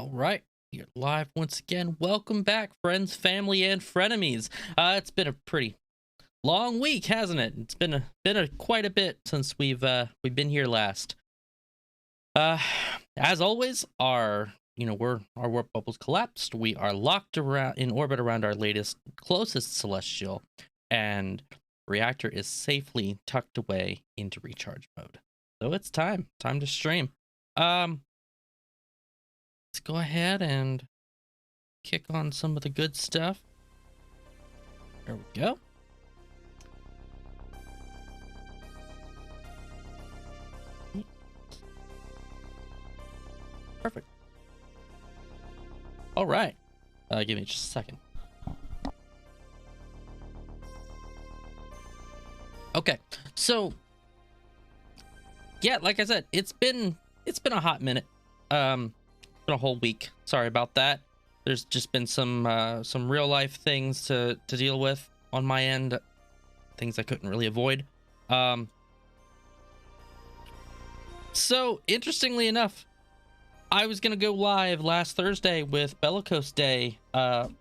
All right, you're live once again. Welcome back, friends, family, and frenemies. It's been a pretty long week, hasn't it? It's been quite a bit since we've been here last. As always, our warp bubbles collapsed. We are locked around in orbit around our latest closest celestial, and reactor is safely tucked away into recharge mode. So it's time to stream. Let's go ahead and kick on some of the good stuff. There we go. Perfect. All right. Give me just a second. Okay. So, yeah, like I said, it's been a hot minute. Been a whole week. Sorry about that. There's just been some real life things to deal with on my end, things I couldn't really avoid. So interestingly enough, I was gonna go live last Thursday with Bellicose Day. That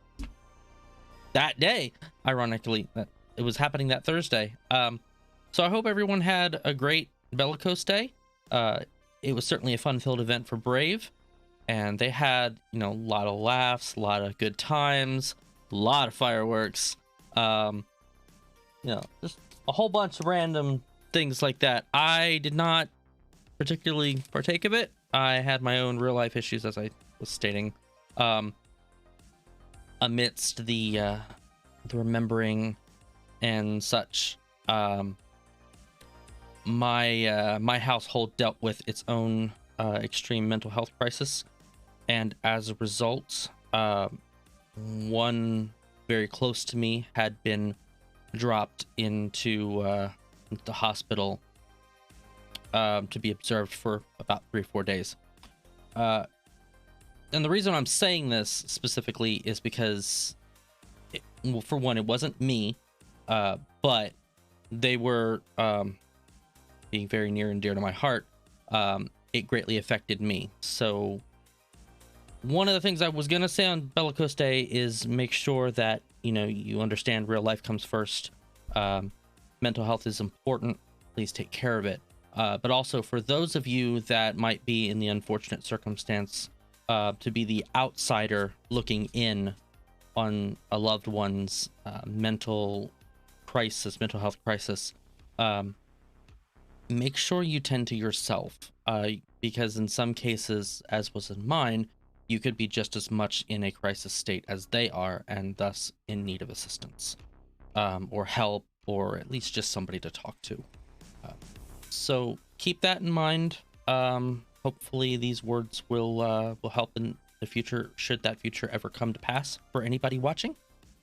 day, ironically, that it was happening that Thursday. So I hope everyone had a great Bellicose Day. It was certainly a fun-filled event for Brave. And they had, a lot of laughs, a lot of good times, a lot of fireworks, just a whole bunch of random things like that. I did not particularly partake of it. I had my own real life issues, as I was stating, amidst the remembering and such. My household dealt with its own extreme mental health crisis. And as a result, one very close to me had been dropped into the hospital to be observed for about 3 or 4 days. And the reason I'm saying this specifically is because, well, for one, it wasn't me, but they were being very near and dear to my heart. It greatly affected me. So one of the things I was going to say on Bellicose Day is make sure that, you understand real life comes first. Mental health is important. Please take care of it. But also for those of you that might be in the unfortunate circumstance to be the outsider looking in on a loved one's mental health crisis, make sure you tend to yourself, because in some cases, as was in mine, you could be just as much in a crisis state as they are, and thus in need of assistance, or help, or at least just somebody to talk to. So keep that in mind. Hopefully these words will help in the future, should that future ever come to pass for anybody watching,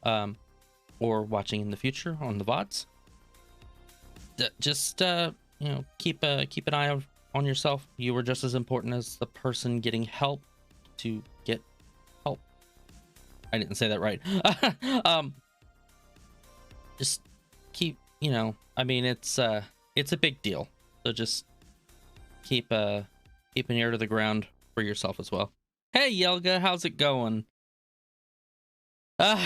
or watching in the future on the VODs. Just keep an eye on yourself. You are just as important as the person getting help to get help. I didn't say that right. Just keep, it's a big deal. So just keep an ear to the ground for yourself as well. Hey Yelga, how's it going? So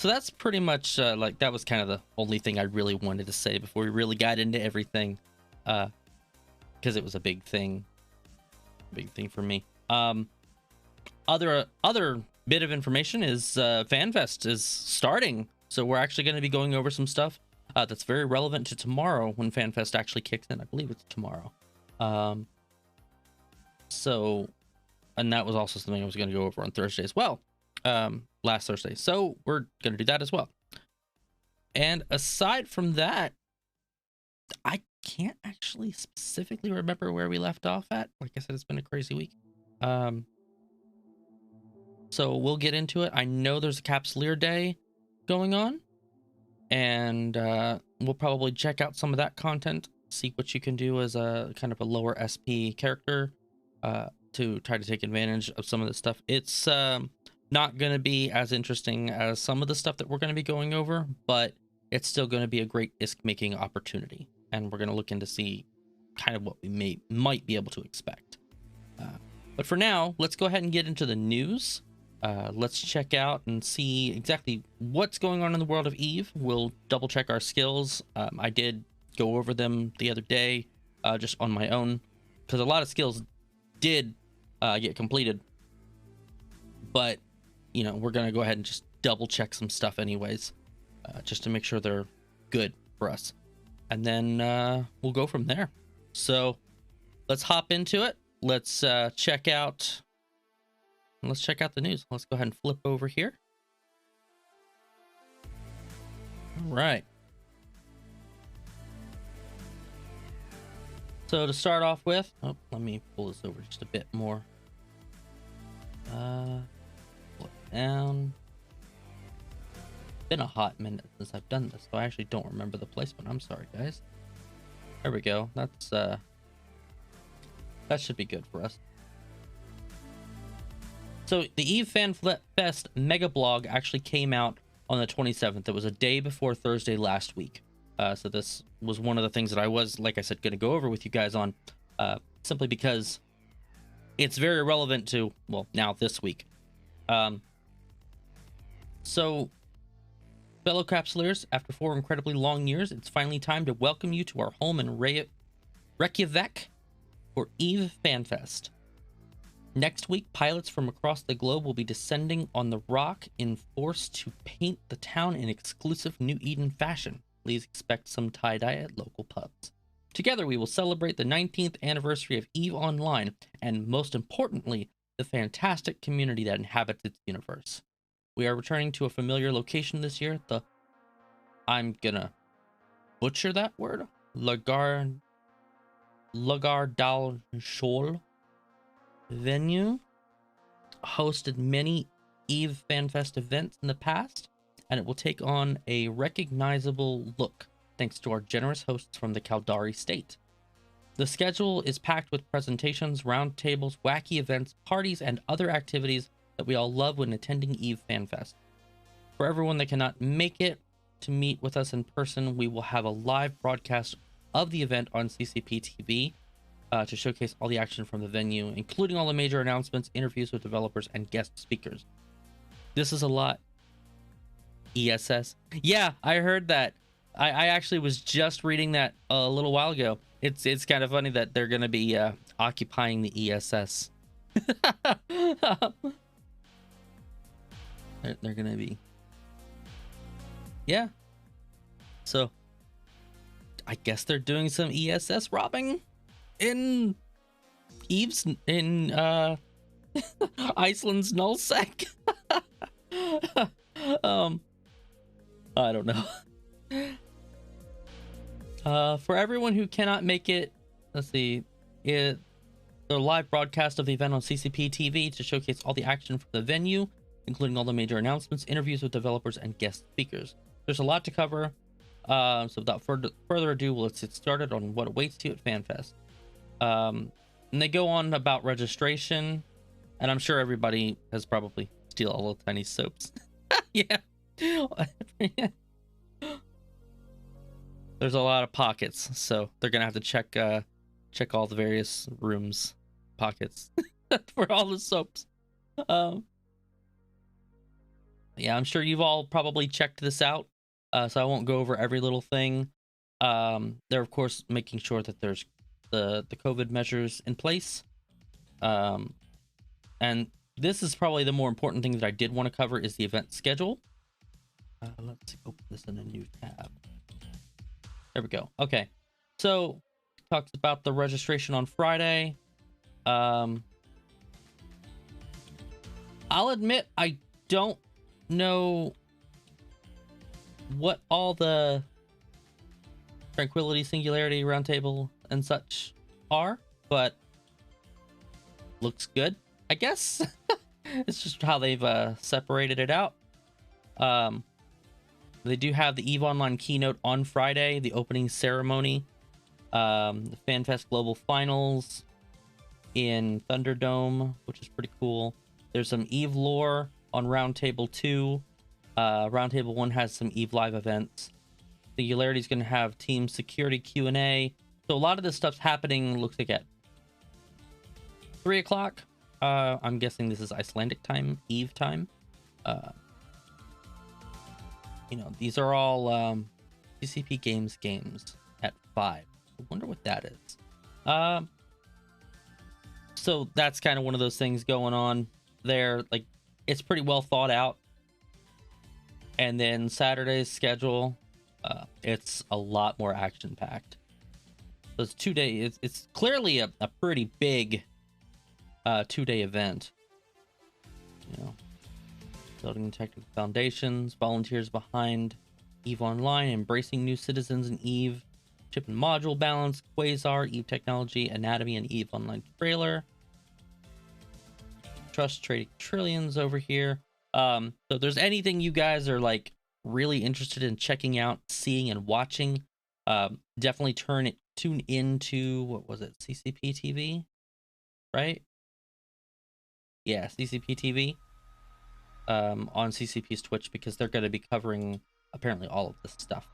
that's pretty much that was kind of the only thing I really wanted to say before we really got into everything, because it was a big thing for me. Other bit of information is FanFest is starting, so we're actually going to be going over some stuff that's very relevant to tomorrow when FanFest actually kicks in. I believe it's tomorrow. So, and that was also something I was going to go over on Thursday as well. Last Thursday, so we're gonna do that as well. And aside from that, I can't actually specifically remember where we left off at. Like I said, it's been a crazy week. So we'll get into it. I know there's a Capsuleer Day going on, and we'll probably check out some of that content, see what you can do as a kind of a lower SP character, to try to take advantage of some of this stuff. It's not going to be as interesting as some of the stuff that we're going to be going over, but it's still going to be a great Isk making opportunity, and we're going to look into see kind of what we might be able to expect. But for now, let's go ahead and get into the news. Let's check out and see exactly what's going on in the world of Eve. We'll double check our skills. I did go over them the other day, just on my own, because a lot of skills did get completed. But, you know, we're going to go ahead and just double check some stuff anyways, just to make sure they're good for us. And then we'll go from there. So let's hop into it. Let's check out the news. Let's go ahead and flip over here. All right. So to start off with, oh, let me pull this over just a bit more. Pull it down. Been a hot minute since I've done this, so I actually don't remember the placement. I'm sorry, guys. There we go. That's that should be good for us. So the Eve Fan Fest mega blog actually came out on the 27th. It was a day before Thursday last week. So this was one of the things that I was, like I said, going to go over with you guys on, simply because it's very relevant to, well, now this week. So, fellow Capsuleers, after 4 incredibly long years, it's finally time to welcome you to our home in Reykjavik for Eve FanFest. Next week, pilots from across the globe will be descending on the rock in force to paint the town in exclusive New Eden fashion. Please expect some tie-dye at local pubs. Together, we will celebrate the 19th anniversary of EVE Online, and most importantly, the fantastic community that inhabits its universe. We are returning to a familiar location this year, I'm gonna butcher that word, Lagardal Shoal venue. Hosted many Eve FanFest events in the past, and it will take on a recognizable look thanks to our generous hosts from the Caldari state. The schedule is packed with presentations, roundtables, wacky events, parties, and other activities that we all love when attending Eve FanFest. For everyone that cannot make it to meet with us in person, we will have a live broadcast of the event on CCP TV to showcase all the action from the venue, including all the major announcements, interviews with developers, and guest speakers. This is a lot. ESS. Yeah, I heard that. I actually was just reading that a little while ago. It's kind of funny that they're going to be occupying the ESS. They're going to be. Yeah. So, I guess they're doing some ESS robbing in Eve's, in Iceland's nullsec. I don't know. For everyone who cannot make it, let's see, the live broadcast of the event on CCP TV to showcase all the action for the venue, including all the major announcements, interviews with developers, and guest speakers. There's a lot to cover, so without further ado, let's get started on what awaits you at FanFest. And they go on about registration, and I'm sure everybody has probably steal all the tiny soaps. Yeah. There's a lot of pockets, so they're gonna have to check all the various rooms pockets for all the soaps. Yeah, I'm sure you've all probably checked this out, so I won't go over every little thing. They're of course making sure that there's the COVID measures in place, and this is probably the more important thing that I did want to cover is the event schedule. Let's open this in a new tab. There we go. Okay, so talks about the registration on Friday. I'll admit I don't know what all the Tranquility, Singularity, Roundtable, and such are, but looks good, I guess. It's just how they've separated it out. They do have the EVE Online keynote on Friday, the opening ceremony, the FanFest Global Finals in Thunderdome, which is pretty cool. There's some EVE lore on Roundtable 2. Roundtable 1 has some EVE Live events. Singularity's going to have team security Q&A. So a lot of this stuff's happening, looks like at 3 o'clock. I'm guessing this is Icelandic time, Eve time. Uh, these are all CCP games at 5. I wonder what that is. So that's kind of one of those things going on there. Like, it's pretty well thought out. And then Saturday's schedule, it's a lot more action packed. So it's 2 days. It's clearly a pretty big 2-day event. Building technical foundations, volunteers behind EVE Online, embracing new citizens in EVE, chip and module balance, Quasar, EVE technology, anatomy, and EVE Online trailer. Trust trading trillions over here. So if there's anything you guys are like really interested in checking out, seeing, and watching, definitely tune into, what was it, CCP TV, right? Yeah, CCP TV on CCP's Twitch, because they're going to be covering apparently all of this stuff.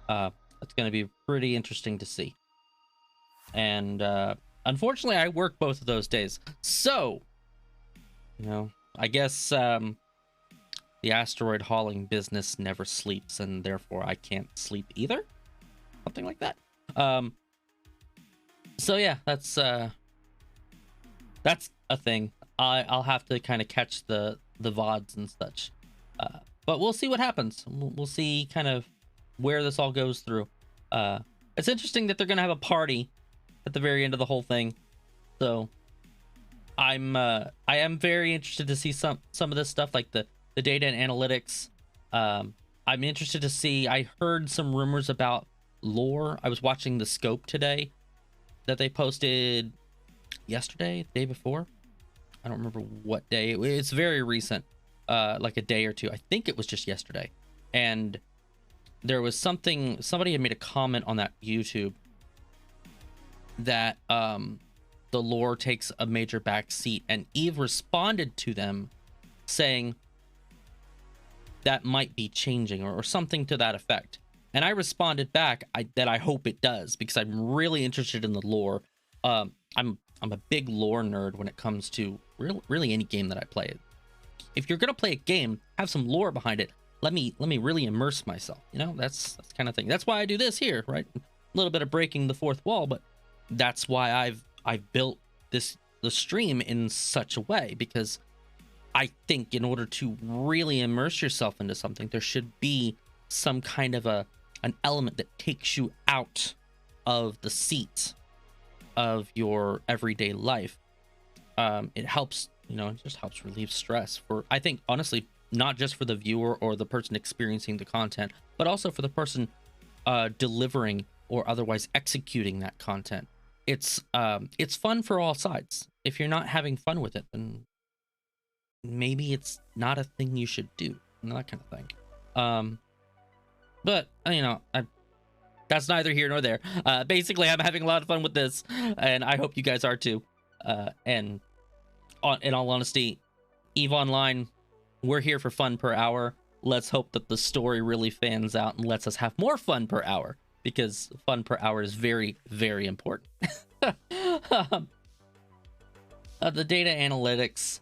It's going to be pretty interesting to see. And unfortunately, I work both of those days, so I guess the asteroid hauling business never sleeps, and therefore I can't sleep either. Something like that. So yeah, that's a thing. I'll have to kind of catch the VODs and such. But we'll see what happens. We'll see kind of where this all goes through. It's interesting that they're gonna have a party at the very end of the whole thing. So I am very interested to see some of this stuff, like the data and analytics. I'm interested to see. I heard some rumors about lore. I was watching the scope today that they posted yesterday, the day before. I don't remember what day. It's very recent, like a day or two. I think it was just yesterday. And there was somebody had made a comment on that YouTube that the lore takes a major back seat, and Eve responded to them saying that might be changing, or something to that effect. And I responded back that I hope it does, because I'm really interested in the lore. I'm a big lore nerd when it comes to really any game that I play. If you're gonna play a game, have some lore behind it. Let me really immerse myself. That's kind of thing. That's why I do this here, right? A little bit of breaking the fourth wall, but that's why I've built the stream in such a way, because I think in order to really immerse yourself into something, there should be some kind of an element that takes you out of the seat of your everyday life. It helps, it just helps relieve stress for, I think, honestly, not just for the viewer or the person experiencing the content, but also for the person delivering or otherwise executing that content. It's fun for all sides. If you're not having fun with it, then maybe it's not a thing you should do, that kind of thing. But that's neither here nor there. Basically, I'm having a lot of fun with this, and I hope you guys are too. And in all honesty, EVE Online, we're here for fun per hour. Let's hope that the story really fans out and lets us have more fun per hour, because fun per hour is very, very important. The data analytics,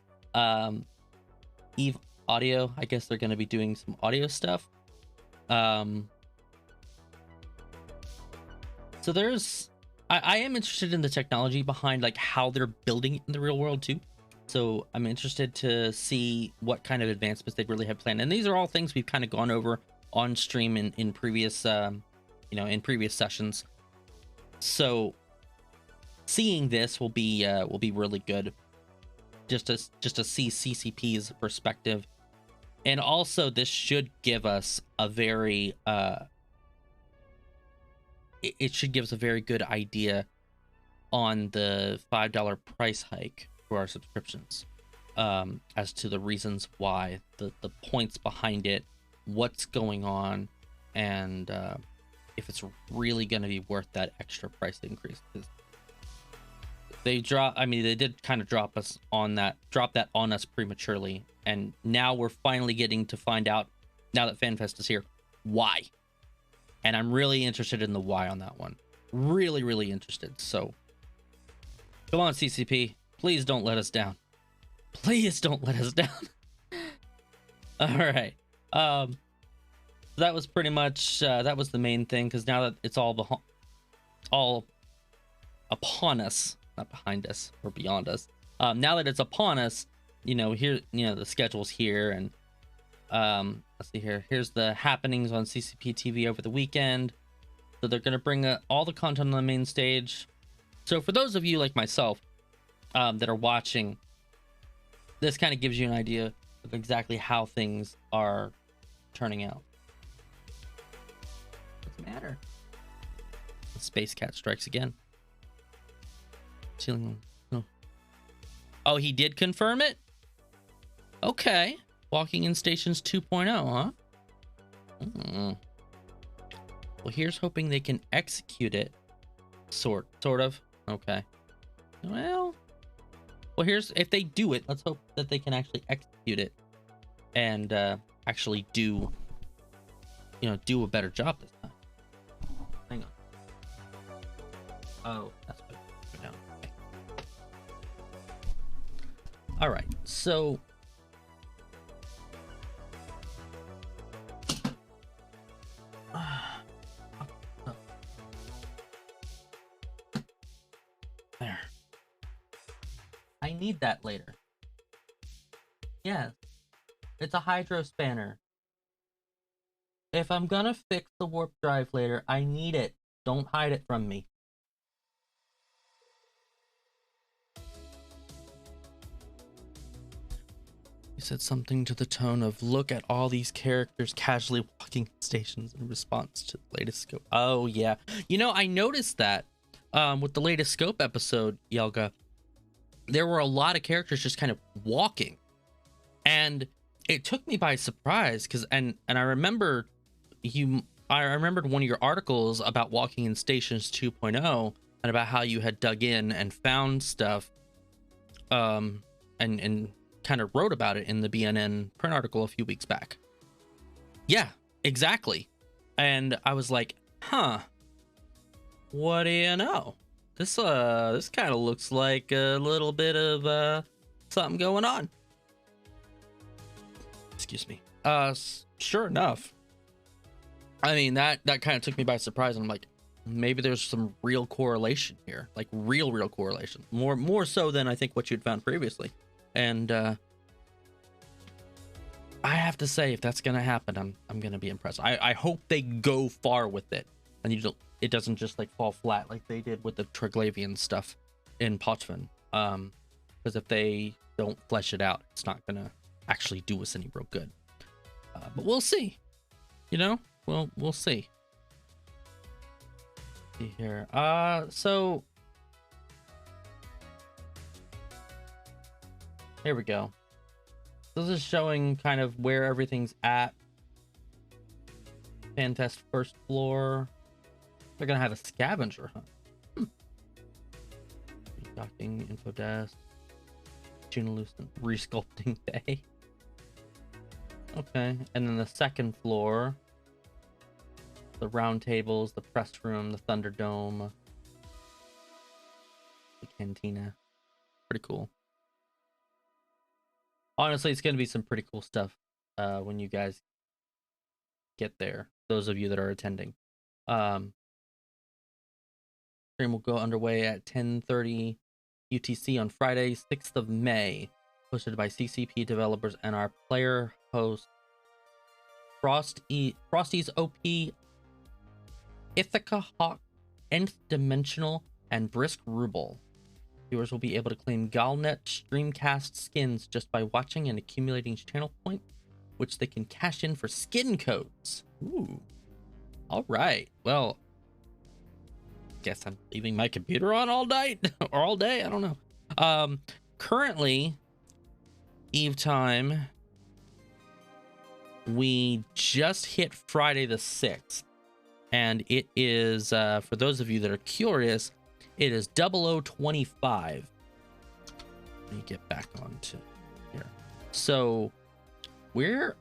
EVE audio, I guess they're going to be doing some audio stuff. So there's, I am interested in the technology behind like how they're building it in the real world too. So I'm interested to see what kind of advancements they really have planned. And these are all things we've kind of gone over on stream in previous, in previous sessions. So seeing this will be really good, just to see CCP's perspective. And also this should give us a very, it should give us a very good idea on the $5 price hike for our subscriptions, as to the reasons why, the points behind it, what's going on, and if it's really going to be worth that extra price increase. They did kind of drop that on us prematurely, and now we're finally getting to find out, now that FanFest is here, why. And I'm really interested in the why on that one. Really, really interested. So come on, CCP, please don't let us down. Please don't let us down. All right. That was pretty much that was the main thing, because now that it's all upon us, not behind us or beyond us. Now that it's upon us, here, the schedule's here, and let's see here. Here's the happenings on CCP TV over the weekend. So they're gonna bring all the content on the main stage. So for those of you like myself that are watching, this kind of gives you an idea of exactly how things are turning out. What's the matter? The Space Cat strikes again. Ceiling. Oh, he did confirm it? Okay. Walking in Stations 2.0, huh? Well, here's hoping they can execute it. Sort of. Okay. Well, here's, if they do it, let's hope that they can actually execute it and actually do a better job this time. Hang on. Oh, that's better. No. Okay. All right. So there. I need that later. Yes. It's a hydro spanner. If I'm gonna fix the warp drive later, I need it. Don't hide it from me. You said something to the tone of, look at all these characters casually walking stations in response to the latest scope. Oh, yeah. I noticed that with the latest scope episode, Yelga, there were a lot of characters just kind of walking. And it took me by surprise, because and I remember I remembered one of your articles about walking in Stations 2.0 and about how you had dug in and found stuff and kind of wrote about it in the BNN print article a few weeks back. Yeah, exactly. And I was like, huh, what do you know? This kind of looks like a little bit of something going on. Excuse me. Sure enough. I mean, that kind of took me by surprise, and I'm like, maybe there's some real correlation here, like real correlation, more so than I think what you'd found previously. And I have to say, if that's gonna happen, I'm gonna be impressed. I hope they go far with it, and it doesn't just like fall flat like they did with the Triglavian stuff in Pochvan. Because if they don't flesh it out, it's not gonna actually do us any real good. But we'll see. We'll see. See here. So here we go. This is showing kind of where everything's at. FanFest first floor. They're gonna have a scavenger hunt. Docking, info desk, Lucent resculpting bay. Okay, and then the second floor, the round tables, the press room, the Thunderdome, the cantina. Pretty cool. Honestly, it's gonna be some pretty cool stuff when you guys get there. Those of you that are attending. Stream will go underway at 10:30 UTC on Friday, 6th of May. Hosted by CCP developers and our player host Frosty's OP, Ithaca Hawk, Nth Dimensional, and Brisk Ruble. Viewers will be able to claim Galnet Streamcast skins just by watching and accumulating channel points, which they can cash in for skin codes. Ooh. All right. Well, guess I'm leaving my computer on all night or all day. I don't know. Currently, Eve time, we just hit Friday the 6th, and it is for those of you that are curious, it is 0025. Let me get back onto here. So we're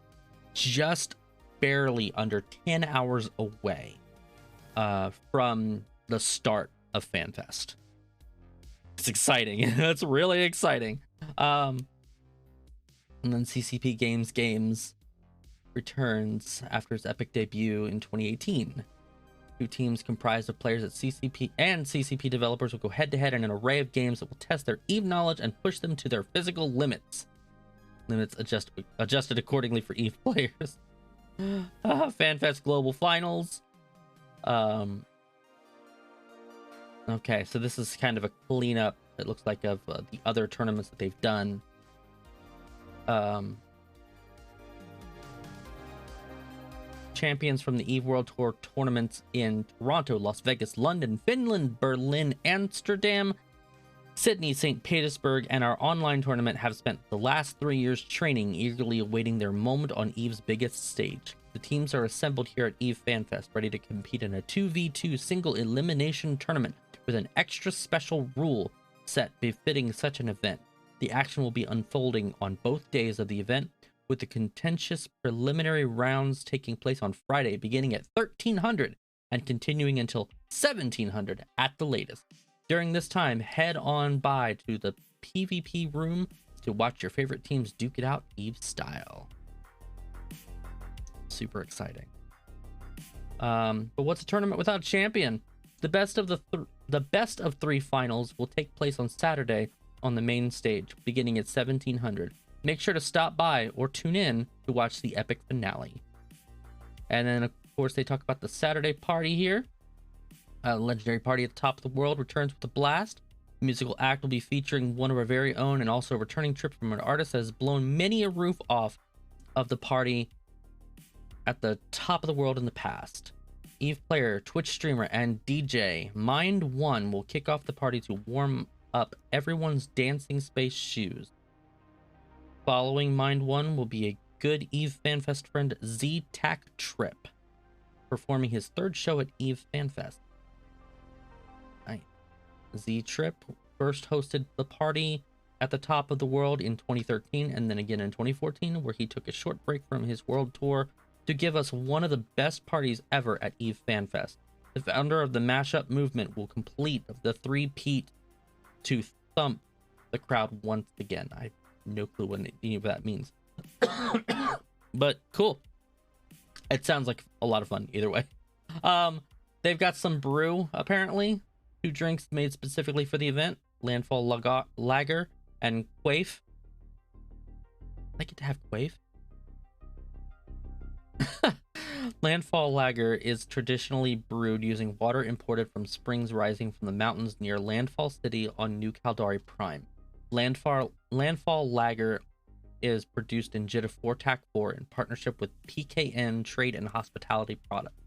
just barely under 10 hours away from the start of FanFest. It's exciting. It's really exciting. And then CCP Games returns after its epic debut in 2018. Two teams comprised of players at CCP and CCP developers will go head-to-head in an array of games that will test their EVE knowledge and push them to their physical limits. Limits adjusted accordingly for EVE players. FanFest Global Finals. Okay, so this is kind of a cleanup, it looks like, of the other tournaments that they've done. Champions from the EVE World Tour tournaments in Toronto, Las Vegas, London, Finland, Berlin, Amsterdam, Sydney, St. Petersburg, and our online tournament have spent the last 3 years training, eagerly awaiting their moment on EVE's biggest stage. The teams are assembled here at EVE FanFest, ready to compete in a 2v2 single elimination tournament with an extra special rule set befitting such an event. The action will be unfolding on both days of the event, with the contentious preliminary rounds taking place on Friday, beginning at 1300 and continuing until 1700 at the latest. During this time, head on by to the PvP room to watch your favorite teams duke it out EVE style. Super exciting. But what's a tournament without a champion? The best of three finals will take place on Saturday on the main stage, beginning at 1700. Make sure to stop by or tune in to watch the epic finale. And then, of course, they talk about the Saturday party here. Legendary Party at the Top of the World returns with a blast. The musical act will be featuring one of our very own and also a returning trip from an artist that has blown many a roof off of the party at the top of the world in the past. EVE player, Twitch streamer, and DJ Mind1 will kick off the party to warm up everyone's dancing space shoes. Following Mind1 will be a good EVE FanFest friend, Z-Tac Trip, performing his third show at EVE FanFest. Nice. Z-Trip first hosted the party at the top of the world in 2013 and then again in 2014, where he took a short break from his world tour to give us one of the best parties ever at EVE FanFest. The founder of the mashup movement will complete the three-peat to thump the crowd once again. I have no clue what any of that means. But cool. It sounds like a lot of fun either way. They've got some brew, apparently. 2 drinks made specifically for the event. Landfall Lager and Quaif. I get to have Quaif. Landfall Lager is traditionally brewed using water imported from springs rising from the mountains near Landfall City on New Caldari Prime. Landfall Lager is produced in Jitta 4 TAC 4 in partnership with PKN Trade and Hospitality Products.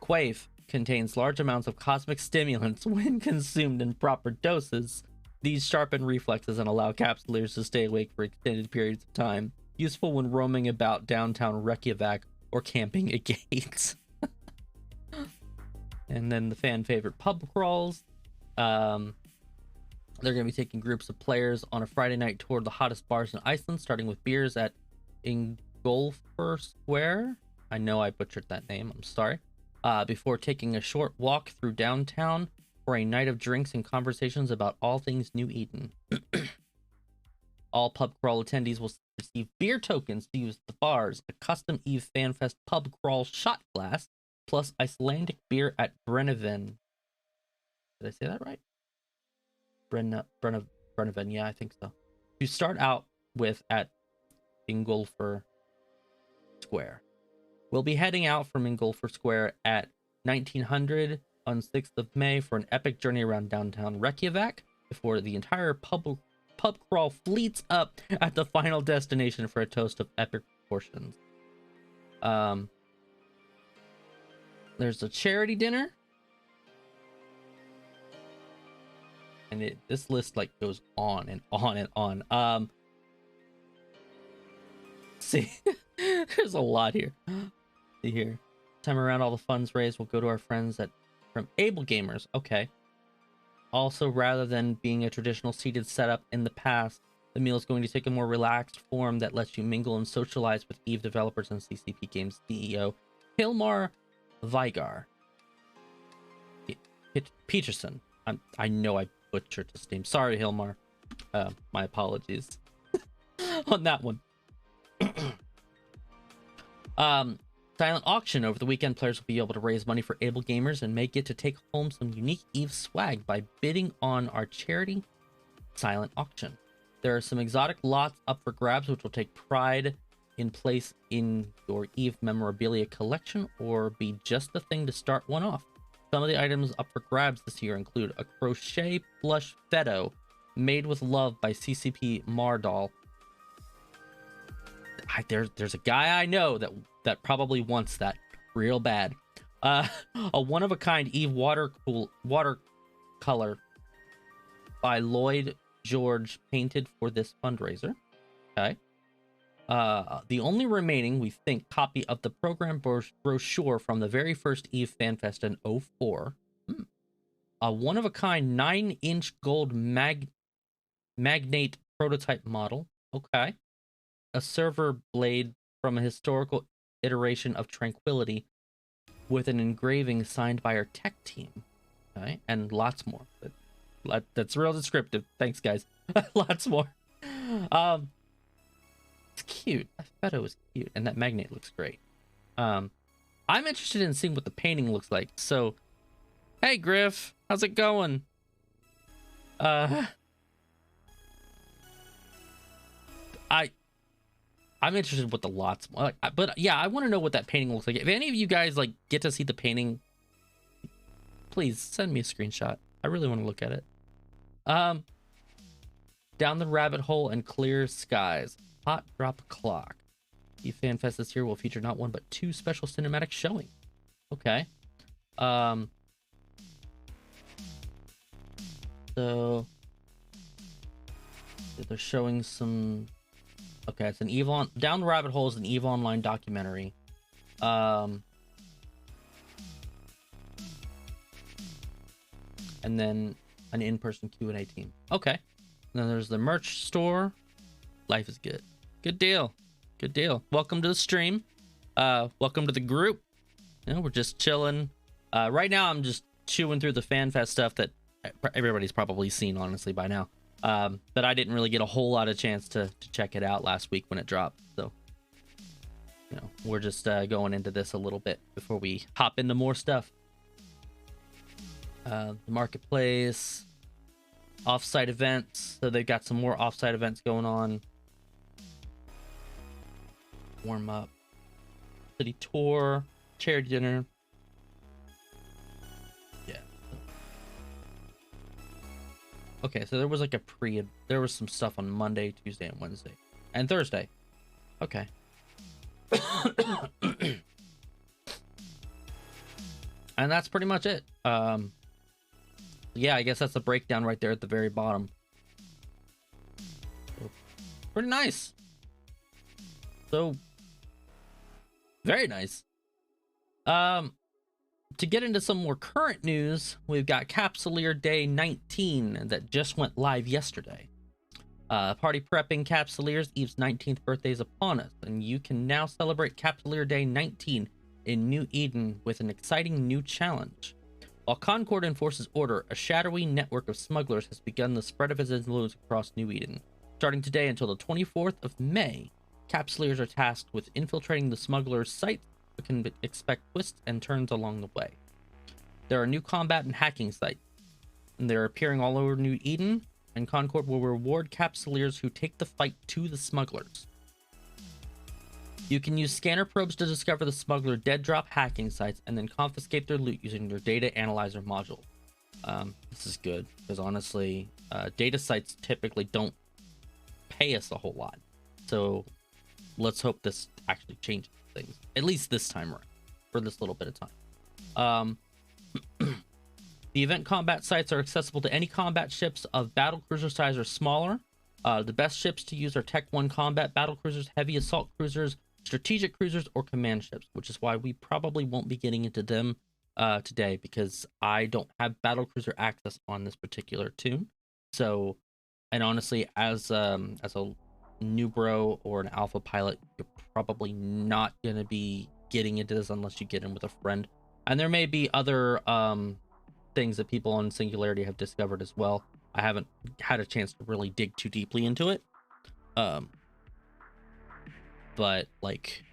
Quaif contains large amounts of cosmic stimulants when consumed in proper doses. These sharpen reflexes and allow Capsuleers to stay awake for extended periods of time. Useful when roaming about downtown Reykjavik or camping at gates. And then the fan favorite pub crawls. They're going to be taking groups of players on a Friday night tour of the hottest bars in Iceland, starting with beers at Ingolfur Square. I know I butchered that name, I'm sorry. Before taking a short walk through downtown for a night of drinks and conversations about all things New Eden. All pub crawl attendees will receive beer tokens to use the bars, a custom EVE FanFest pub crawl shot glass, plus Icelandic beer at Brenniven. Did I say that right? Brenniven, yeah, I think so. To start out with at Ingolfur Square. We'll be heading out from Ingolfur Square at 1900 on 6th of May for an epic journey around downtown Reykjavik before the entire pub crawl fleets up at the final destination for a toast of epic proportions. There's a charity dinner. And this list like goes on and on and on. See, there's a lot here. See here. Time around, all the funds raised will go to our friends from Able Gamers. Okay. Also, rather than being a traditional seated setup in the past, the meal is going to take a more relaxed form that lets you mingle and socialize with EVE developers and CCP Games CEO Hilmar Vigar Peterson. I know I butchered his name. Sorry, Hilmar. My apologies. on that one. Silent auction. Over the weekend, players will be able to raise money for able gamers and may get to take home some unique Eve swag by bidding on our charity silent auction. There are some exotic lots up for grabs, which will take pride in place in your Eve memorabilia collection or be just the thing to start one off. Some of the items up for grabs this year include a crochet plush Feddo made with love by CCP Mardal. There's a guy I know that probably wants that real bad. A one-of-a-kind Eve watercolor by Lloyd George painted for this fundraiser. Okay. The only remaining, we think, copy of the program brochure from the very first Eve FanFest in 04. A one-of-a-kind 9-inch gold magnate prototype model. Okay. A server blade from a historical iteration of Tranquility with an engraving signed by our tech team. Okay. And lots more. That's real descriptive. Thanks, guys. Lots more. It's cute. That photo is cute, and that magnate looks great. I'm interested in seeing what the painting looks like. So, hey, Griff, how's it going? I'm interested in what the lots like, but yeah, I want to know what that painting looks like. If any of you guys like get to see the painting, please send me a screenshot. I really want to look at it. Down the rabbit hole and clear skies. Hot drop clock. The FanFest this year will feature not one but 2 special cinematic showings. Okay. So they're showing some. Okay, it's an Eve on Down the Rabbit Hole is an Eve Online documentary. And then an in-person Q&A team. Okay. And then there's the merch store. Life is good. Good deal. Good deal. Welcome to the stream. Welcome to the group. You know, we're just chilling. Right now, I'm just chewing through the FanFest stuff that everybody's probably seen, honestly, by now. But I didn't really get a whole lot of chance to check it out last week when it dropped. So, you know, we're just going into this a little bit before we hop into more stuff. The marketplace, off-site events. So they've got some more off-site events going on. Warm up, city tour, charity dinner. Yeah. Okay, so there was like there was some stuff on Monday, Tuesday, and Wednesday, and Thursday. Okay. And that's pretty much it. Yeah, I guess that's the breakdown right there at the very bottom. Pretty nice. So, very nice. To get into some more current news, we've got Capsuleer Day 19 that just went live yesterday. Party prepping Capsuleers, Eve's 19th birthday is upon us, and you can now celebrate Capsuleer Day 19 in New Eden with an exciting new challenge. While Concord enforces order, a shadowy network of smugglers has begun the spread of its influence across New Eden. Starting today until the 24th of May, Capsuleers are tasked with infiltrating the smugglers' sites, but can expect twists and turns along the way. There are new combat and hacking sites, and they're appearing all over New Eden, and Concord will reward Capsuleers who take the fight to the smugglers. You can use scanner probes to discover the smuggler dead drop hacking sites and then confiscate their loot using your data analyzer module. This is good because honestly, data sites typically don't pay us a whole lot. So let's hope this actually changes things, at least this time around, for this little bit of time. The event combat sites are accessible to any combat ships of battle cruiser size or smaller. The best ships to use are Tech 1 combat battle cruisers, heavy assault cruisers, strategic cruisers, or command ships, which is why we probably won't be getting into them today because I don't have battle cruiser access on this particular tune. So, and honestly, as a new bro or an alpha pilot, you're probably not going to be getting into this unless you get in with a friend. And there may be other things that people on Singularity have discovered as well. I haven't had a chance to really dig too deeply into it. but like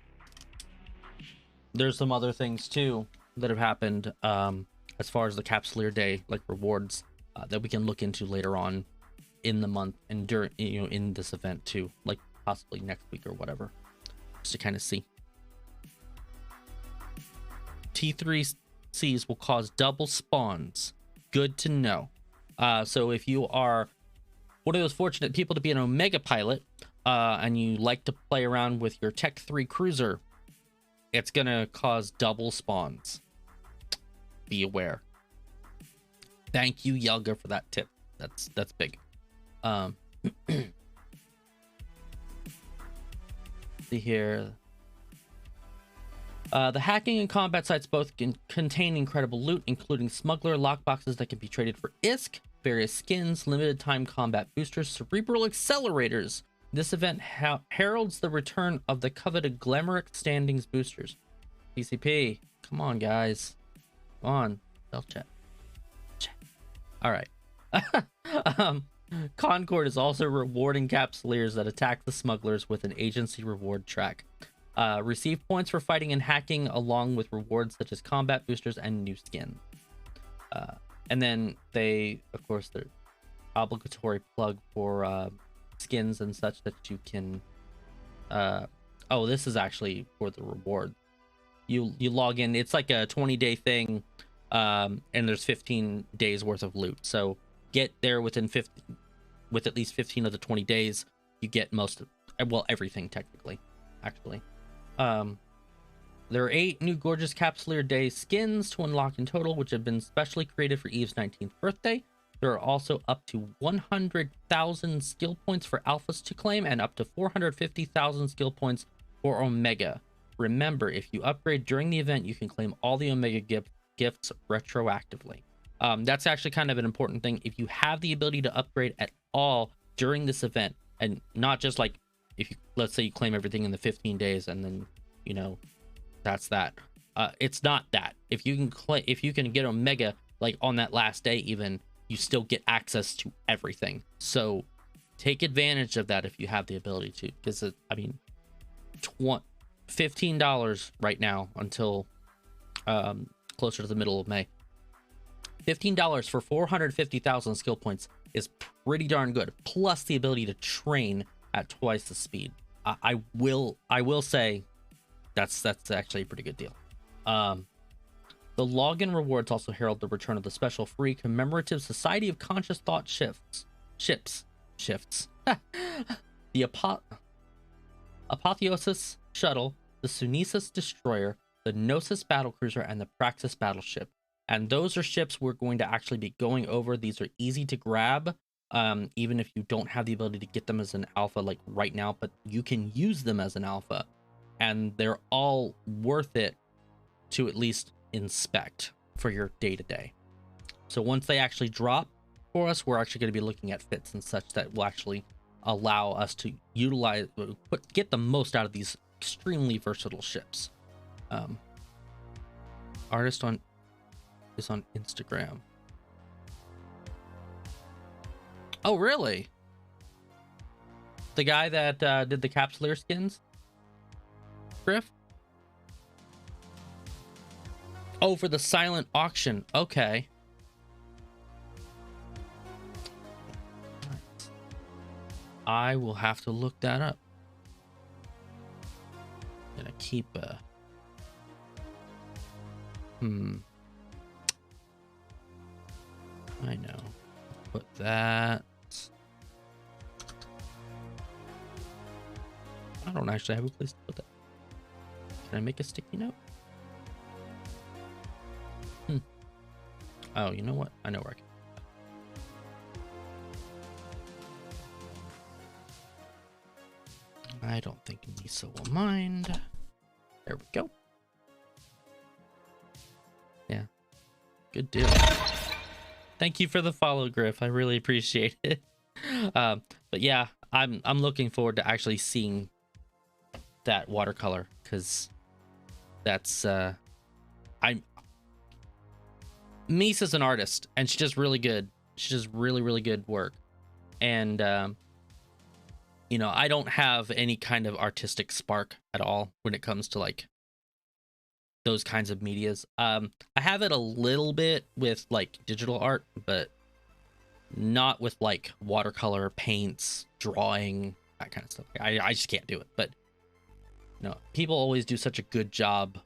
there's some other things too that have happened as far as the Capsuleer Day like rewards that we can look into later on in the month and during in this event too, like possibly next week or whatever, just to kind of see. T3Cs will cause double spawns. Good to know. So if you are one of those fortunate people to be an Omega pilot and you like to play around with your Tech 3 cruiser, it's gonna cause double spawns. Be aware. Thank you, Yelga, for that tip. That's big. See here. The hacking and combat sites both contain incredible loot, including smuggler lockboxes that can be traded for Isk, various skins, limited time combat boosters, cerebral accelerators. This event heralds the return of the coveted Glamoric Standings boosters. PCP, come on, guys. Come on. Self chat. All right. Concord is also rewarding Capsuleers that attack the smugglers with an agency reward track. Receive points for fighting and hacking, along with rewards such as combat boosters and new skins. And then they, of course, they're obligatory plug for skins and such that you can. Oh, this is actually for the reward. You log in. It's like a 20-day thing, and there's 15 days worth of loot. So get there with at least 15 of the 20 days. You get most of, well, everything technically, actually. There are 8 new gorgeous Capsuleer Day skins to unlock in total, which have been specially created for Eve's 19th birthday. There are also up to 100,000 skill points for Alphas to claim and up to 450,000 skill points for Omega. Remember, if you upgrade during the event, you can claim all the Omega gifts retroactively. That's actually kind of an important thing. If you have the ability to upgrade at all during this event, and not just like if you, let's say you claim everything in the 15 days and then, that's that. It's not that. If you can get Omega like on that last day, even, you still get access to everything. So take advantage of that if you have the ability to, because I mean, $15 right now until closer to the middle of May. $15 for 450,000 skill points is pretty darn good. Plus the ability to train at twice the speed. I will say that's actually a pretty good deal. The login rewards also herald the return of the special free commemorative Society of Conscious Thought ships. The Apotheosis shuttle, the Sunesis destroyer, the Gnosis battlecruiser, and the Praxis battleship. And those are ships we're going to actually be going over. These are easy to grab, even if you don't have the ability to get them as an alpha like right now, but you can use them as an alpha, and they're all worth it to at least inspect for your day-to-day. So once they actually drop for us, we're actually going to be looking at fits and such that will actually allow us to get the most out of these extremely versatile ships. Artist is on Instagram. Oh, really? The guy that did the Capsuleer skins? Griff? Oh, for the silent auction. Okay. Nice. I will have to look that up. I'm gonna keep I know. Put that. I don't actually have a place to put that. Can I make a sticky note? Oh, you know what? I know where I can. I don't think Misa will mind. There we go. Yeah. Good deal. Thank you for the follow, Griff. I really appreciate it. But yeah, I'm looking forward to actually seeing that watercolor, because that's Misa's an artist, and she does really good. She does really, really good work. And you know, I don't have any kind of artistic spark at all when it comes to like those kinds of medias. I have it a little bit with like digital art, but not with like watercolor, paints, drawing, that kind of stuff. I just can't do it. But you know, people always do such a good job,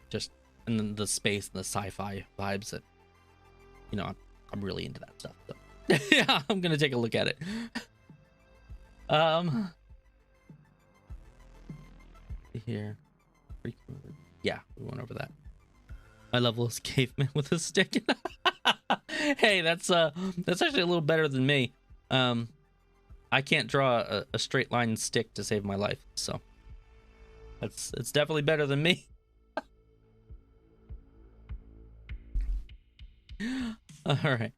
just in the space and the sci-fi vibes that, you know, I'm really into that stuff. So yeah, I'm gonna take a look at it. Here, yeah, we went over that. My level is caveman with a stick. Hey, that's actually a little better than me. I can't draw a straight line stick to save my life, so it's definitely better than me. All right.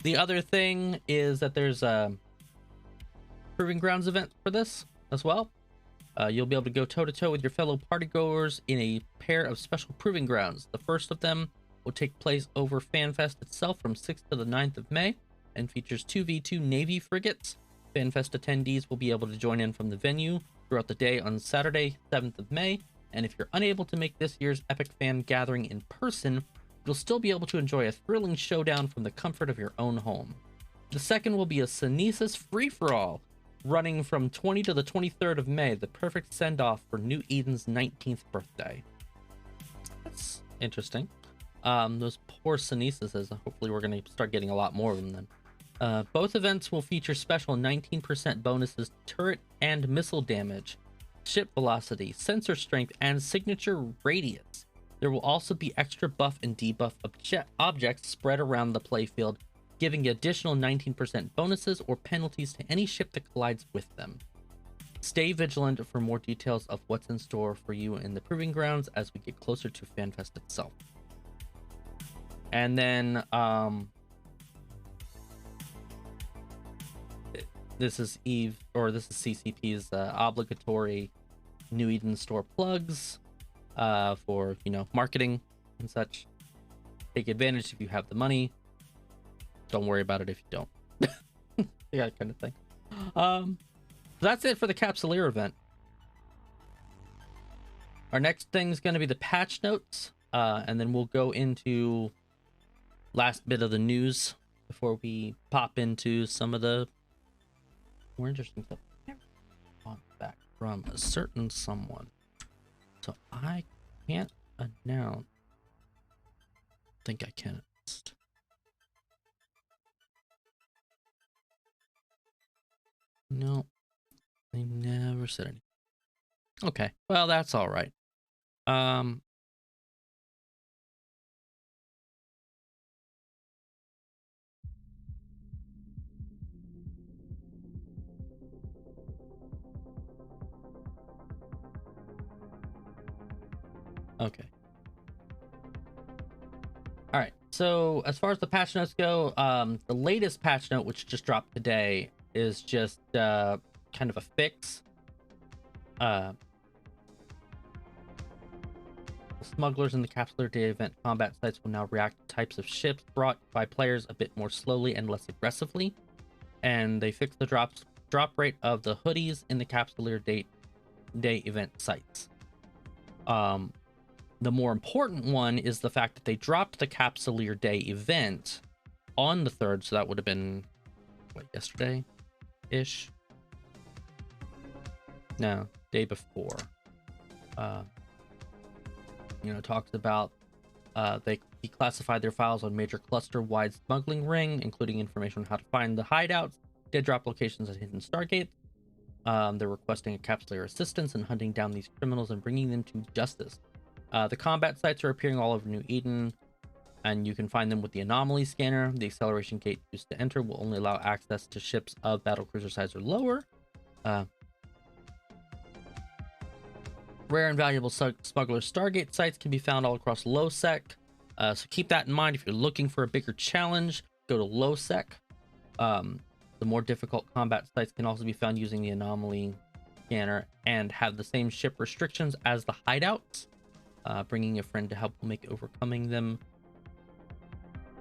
The other thing is that there's a Proving Grounds event for this as well. You'll be able to go toe-to-toe with your fellow partygoers in a pair of special Proving Grounds. The first of them will take place over FanFest itself from 6th to the 9th of May and features 2v2 Navy frigates. FanFest attendees will be able to join in from the venue throughout the day on Saturday, 7th of May. And if you're unable to make this year's epic fan gathering in person, you'll still be able to enjoy a thrilling showdown from the comfort of your own home. The second will be a Synesis free-for-all, running from 20 to the 23rd of May, the perfect send-off for New Eden's 19th birthday. That's interesting. Those poor Synesises, hopefully we're going to start getting a lot more of them then. Both events will feature special 19% bonuses to turret and missile damage, ship velocity, sensor strength, and signature radius. There will also be extra buff and debuff objects spread around the playfield, giving additional 19% bonuses or penalties to any ship that collides with them. Stay vigilant for more details of what's in store for you in the Proving Grounds as we get closer to FanFest itself. And then, this is CCP's obligatory New Eden store plugs for, you know, marketing and such. Take advantage if you have the money. Don't worry about it if you don't. Yeah, kind of thing. So that's it for the Capsuleer event. Our next thing is going to be the patch notes, and then we'll go into last bit of the news before we pop into some of the more interesting stuff. Back from a certain someone, so I can't announce. I think I can. No, they never said anything. Okay, well, that's all right. Okay. All right. So as far as the patch notes go, the latest patch note, which just dropped today, is just kind of a fix. Smugglers in the Capsuleer Day event combat sites will now react to types of ships brought by players a bit more slowly and less aggressively. And they fixed the drop rate of the hoodies in the Capsuleer Day event sites. The more important one is the fact that they dropped the Capsuleer Day event on the 3rd, so that would have been, what, yesterday-ish? No, day before. You know, talks about they declassified their files on major cluster-wide smuggling ring, including information on how to find the hideouts, dead drop locations, and hidden stargates. They're requesting a Capsuleer assistance in hunting down these criminals and bringing them to justice. The combat sites are appearing all over New Eden, and you can find them with the anomaly scanner. The acceleration gate used to enter will only allow access to ships of battlecruiser size or lower. Rare and valuable smuggler Stargate sites can be found all across low-sec. So keep that in mind. If you're looking for a bigger challenge, go to low-sec. The more difficult combat sites can also be found using the anomaly scanner and have the same ship restrictions as the hideouts. Bringing a friend to help will make overcoming them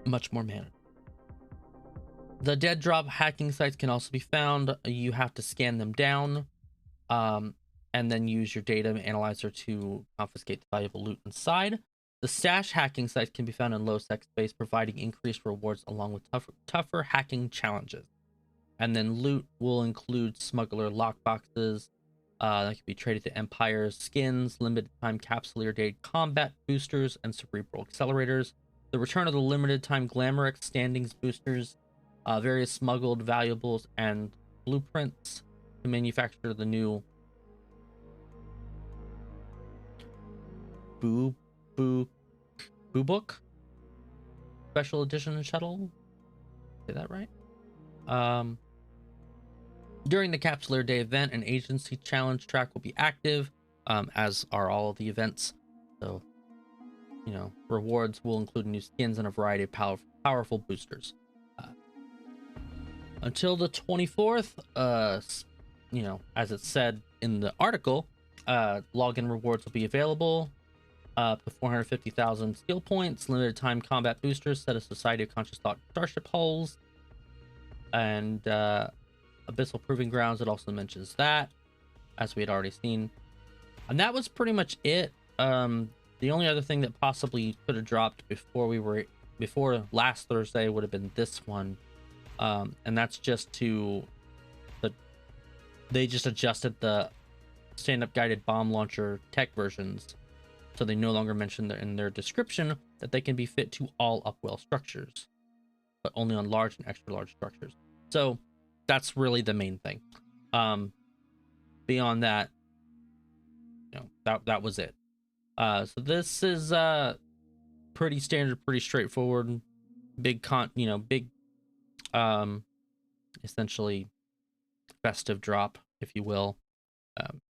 much more manageable. The dead drop hacking sites can also be found. You have to scan them down, and then use your data analyzer to confiscate the valuable loot inside. The stash hacking sites can be found in low sec space, providing increased rewards along with tougher hacking challenges. And then loot will include smuggler lockboxes that can be traded to empires, skins, limited time Capsuleer Day combat boosters, and cerebral accelerators. The return of the limited time Glamorex standings boosters, various smuggled valuables, and blueprints to manufacture the new Book special edition shuttle. Say that right? During the Capsuleer Day event, an agency challenge track will be active, as are all of the events. So, you know, rewards will include new skins and a variety of powerful boosters. Until the 24th, you know, as it said in the article, login rewards will be available. Up to 450,000 skill points, limited time combat boosters, set of Society of Conscious Thought starship hulls, and Abyssal Proving Grounds. It also mentions that, as we had already seen. And that was pretty much it. The only other thing that possibly could have dropped before last Thursday would have been this one. And that's just they just adjusted the stand-up guided bomb launcher tech versions, so they no longer mention in their description that they can be fit to all Upwell structures, but only on large and extra large structures. So that's really the main thing. Beyond that, you know, that was it. So this is pretty standard, pretty straightforward, big essentially festive drop, if you will,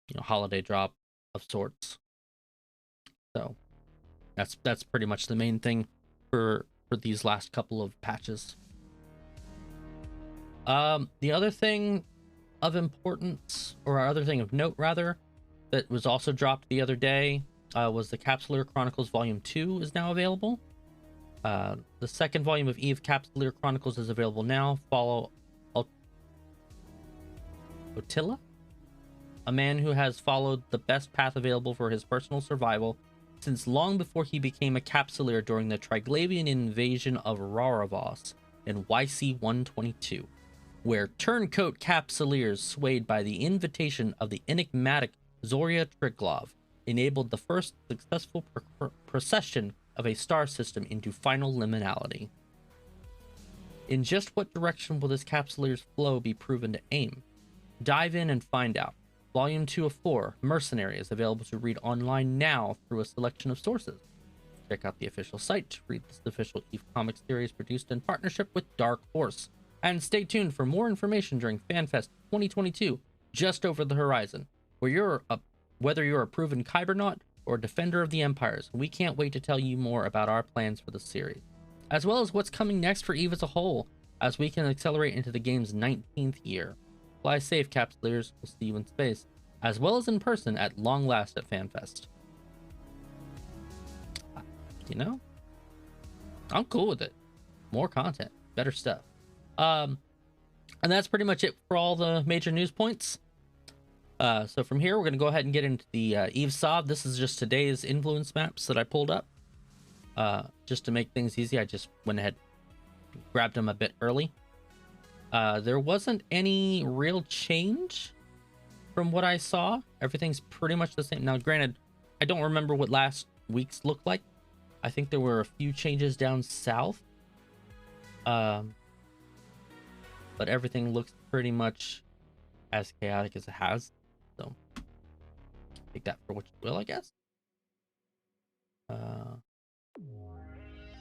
you know, holiday drop of sorts. So that's pretty much the main thing for these last couple of patches. The other thing of importance, or other thing of note rather, that was also dropped the other day was the Capsuleer Chronicles Volume 2 is now available. The second volume of Eve Capsuleer Chronicles is available now. Follow Otilla, a man who has followed the best path available for his personal survival since long before he became a Capsuleer during the Triglavian invasion of Raravos in YC-122, where turncoat Capsuleers swayed by the invitation of the enigmatic Zoria Triglav enabled the first successful procession of a star system into final liminality. In just what direction will this Capsuleer's flow be proven to aim? Dive in and find out. Volume 2 of 4, Mercenary, is available to read online now through a selection of sources. Check out the official site to read this official EVE comic series produced in partnership with Dark Horse. And stay tuned for more information during FanFest 2022, just over the horizon, whether you're a proven Kybernaut or Defender of the Empires. We can't wait to tell you more about our plans for the series, as well as what's coming next for EVE as a whole, as we can accelerate into the game's 19th year. Fly safe, Capsuleers. We'll see you in space, as well as in person at long last at FanFest. You know, I'm cool with it. More content, better stuff. And that's pretty much it for all the major news points. So from here, we're going to go ahead and get into the EVE SOB. This is just today's influence maps that I pulled up. Just to make things easy, I just went ahead and grabbed them a bit early. There wasn't any real change from what I saw. Everything's pretty much the same. Now, granted, I don't remember what last week's looked like. I think there were a few changes down south. But everything looks pretty much as chaotic as it has. So, take that for what you will, I guess.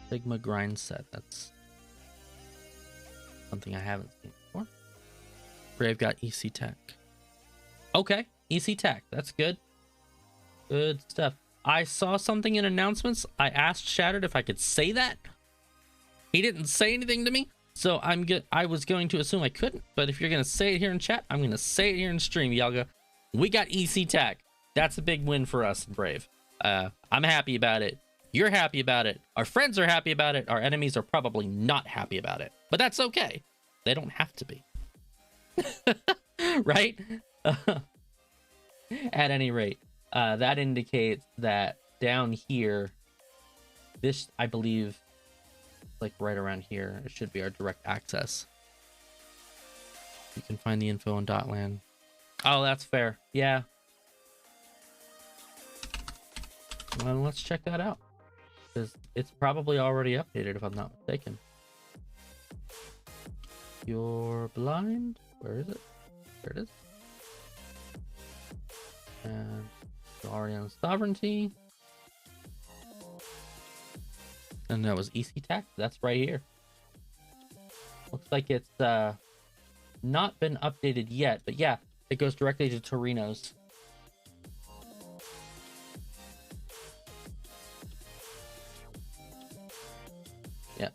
Sigma grind set. That's something I haven't seen before. Brave got EC Tech. Okay, EC Tech. That's good. Good stuff. I saw something in announcements. I asked Shattered if I could say that. He didn't say anything to me, so I was going to assume I couldn't. But if you're gonna say it here in chat, I'm gonna say it here in stream, Yalga. We got EC Tech. That's a big win for us in Brave. I'm happy about it. You're happy about it. Our friends are happy about it. Our enemies are probably not happy about it, but that's okay. They don't have to be. Right? At any rate, that indicates that down here, this, I believe, like right around here, it should be our direct access. You can find the info on Dotland. Oh, that's fair. Yeah. Well, let's check that out. Because it's probably already updated, if I'm not mistaken. You're blind? Where is it? There it is. And already on sovereignty. And that was EC tax. That's right here. Looks like it's not been updated yet, but yeah, it goes directly to Torino's. Yeah.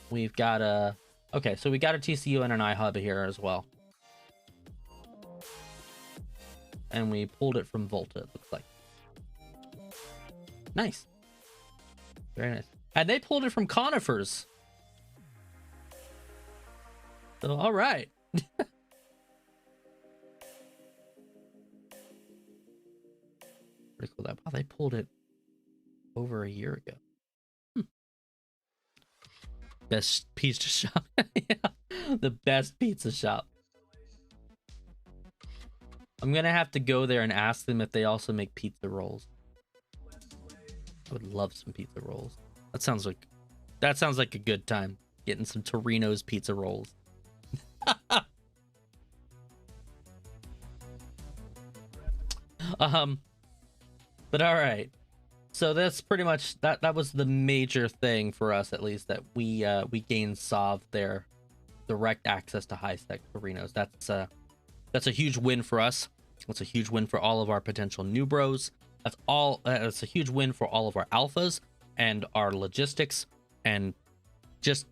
We've got a... Okay, so we got a TCU and an iHub here as well. And we pulled it from Volta, it looks like. Nice. Very nice. And they pulled it from Conifers. So, all right. Pretty cool that. Wow, they pulled it over a year ago. Best pizza shop. Yeah, the best pizza shop. I'm gonna have to go there and ask them if they also make pizza rolls. I would love some pizza rolls. That sounds like a good time. Getting some Torino's pizza rolls. But all right. So that's pretty much that was the major thing for us, at least, that we gained solved their direct access to high spec Torino's. That's a huge win for us. It's a huge win for all of our potential new bros. That's a huge win for all of our alphas and our logistics and just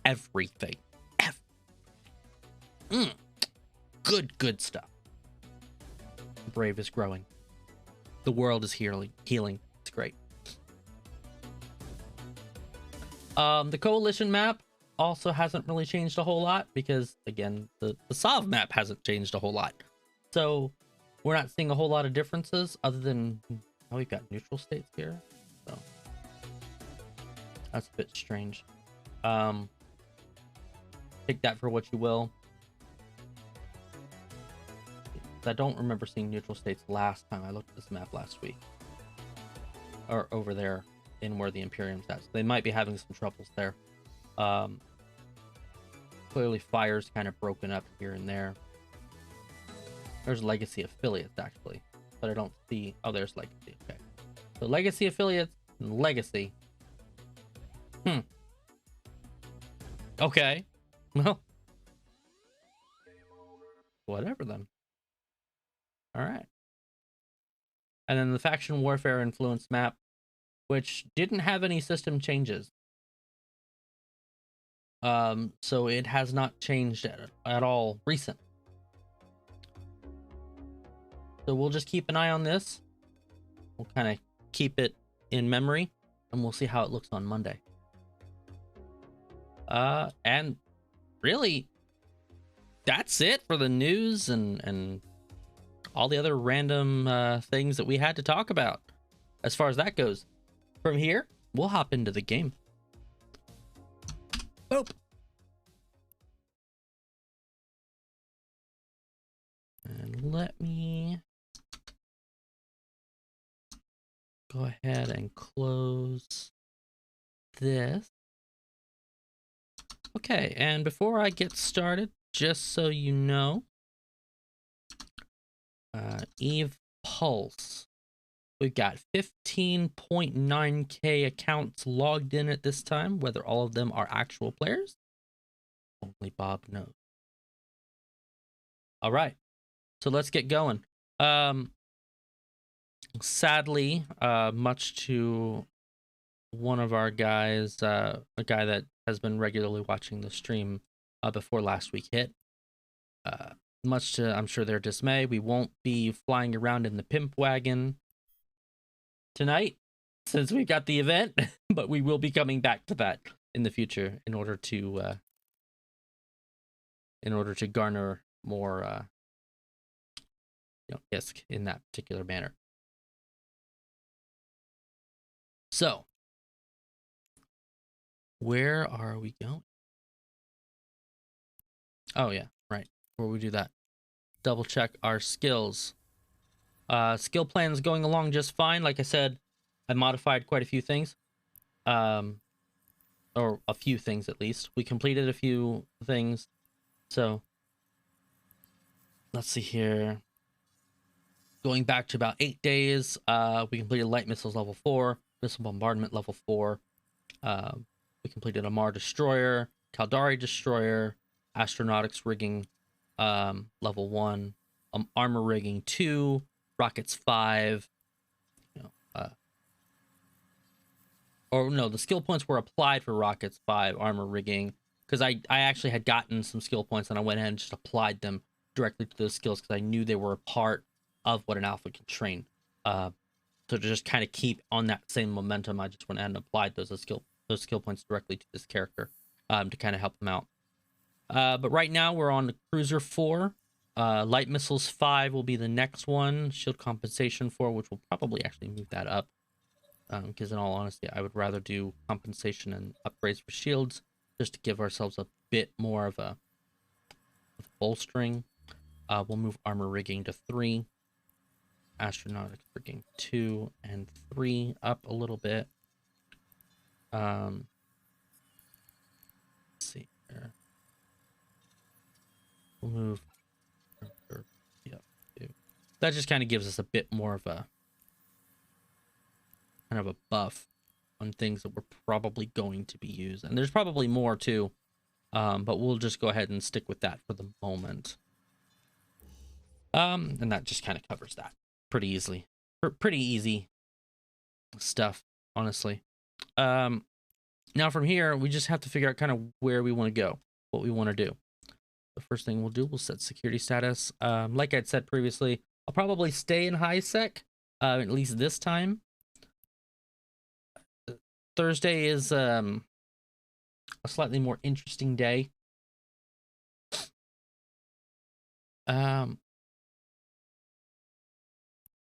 everything. Good stuff. Brave is growing. The world is healing. It's great. The coalition map also hasn't really changed a whole lot because, again, the Sov map hasn't changed a whole lot. So we're not seeing a whole lot of differences other than, oh, we've got neutral states here. So that's a bit strange. Take that for what you will. I don't remember seeing neutral states last time I looked at this map last week. Or over there in where the Imperium's at. So they might be having some troubles there. Clearly fire's kind of broken up here and there. There's legacy affiliates actually, but I don't see... Oh, there's legacy. Okay. So legacy affiliates and legacy. Okay. Well, whatever then. All right. And then the faction warfare influence map, which didn't have any system changes. So it has not changed at all recent. So we'll just keep an eye on this. We'll kind of keep it in memory, and we'll see how it looks on Monday. And really, that's it for the news and all the other random things that we had to talk about. As far as that goes, from here, we'll hop into the game. Boop. And let me go ahead and close this. Okay, and before I get started, just so you know, Eve Pulse. We've got 15.9k accounts logged in at this time. Whether all of them are actual players, only Bob knows. All right, so let's get going. Sadly, much to one of our guys, a guy that has been regularly watching the stream before last week hit, much to, I'm sure, their dismay, we won't be flying around in the pimp wagon tonight since we got the event, but we will be coming back to that in the future in order to in order to garner more, Isk in that particular manner. So, where are we going? Oh yeah, right. Before we do that, double check our skills. Skill plan is going along just fine. Like I said, I modified quite a few things. Or a few things at least. We completed a few things. So let's see here. Going back to about 8 days, we completed light missiles level 4, missile bombardment level 4. We completed a Mar destroyer, Caldari destroyer, astronautics rigging level 1, armor rigging 2, rockets 5. Or no, the skill points were applied for rockets 5, armor rigging, because I actually had gotten some skill points and I went ahead and just applied them directly to those skills because I knew they were a part of what an alpha can train. So to just kind of keep on that same momentum, I just went ahead and applied those skill points directly to this character to kind of help them out. But right now we're on the cruiser 4. Light missiles 5 will be the next one. Shield compensation 4, which will probably actually move that up. Because in all honesty, I would rather do compensation and upgrades for shields just to give ourselves a bit more of a bolstering. We'll move armor rigging to 3, astronautics rigging 2 and 3 up a little bit. Let's see here. We'll move up 2. That just kind of gives us a bit more of a kind of a buff on things that we're probably going to be used. And there's probably more too. But we'll just go ahead and stick with that for the moment. And that just kind of covers that pretty easily. Pretty easy stuff, honestly. Now from here, we just have to figure out kind of where we want to go, what we want to do. The first thing we'll do, we'll set security status. Like I'd said previously, I'll probably stay in high sec, at least this time. Thursday is a slightly more interesting day.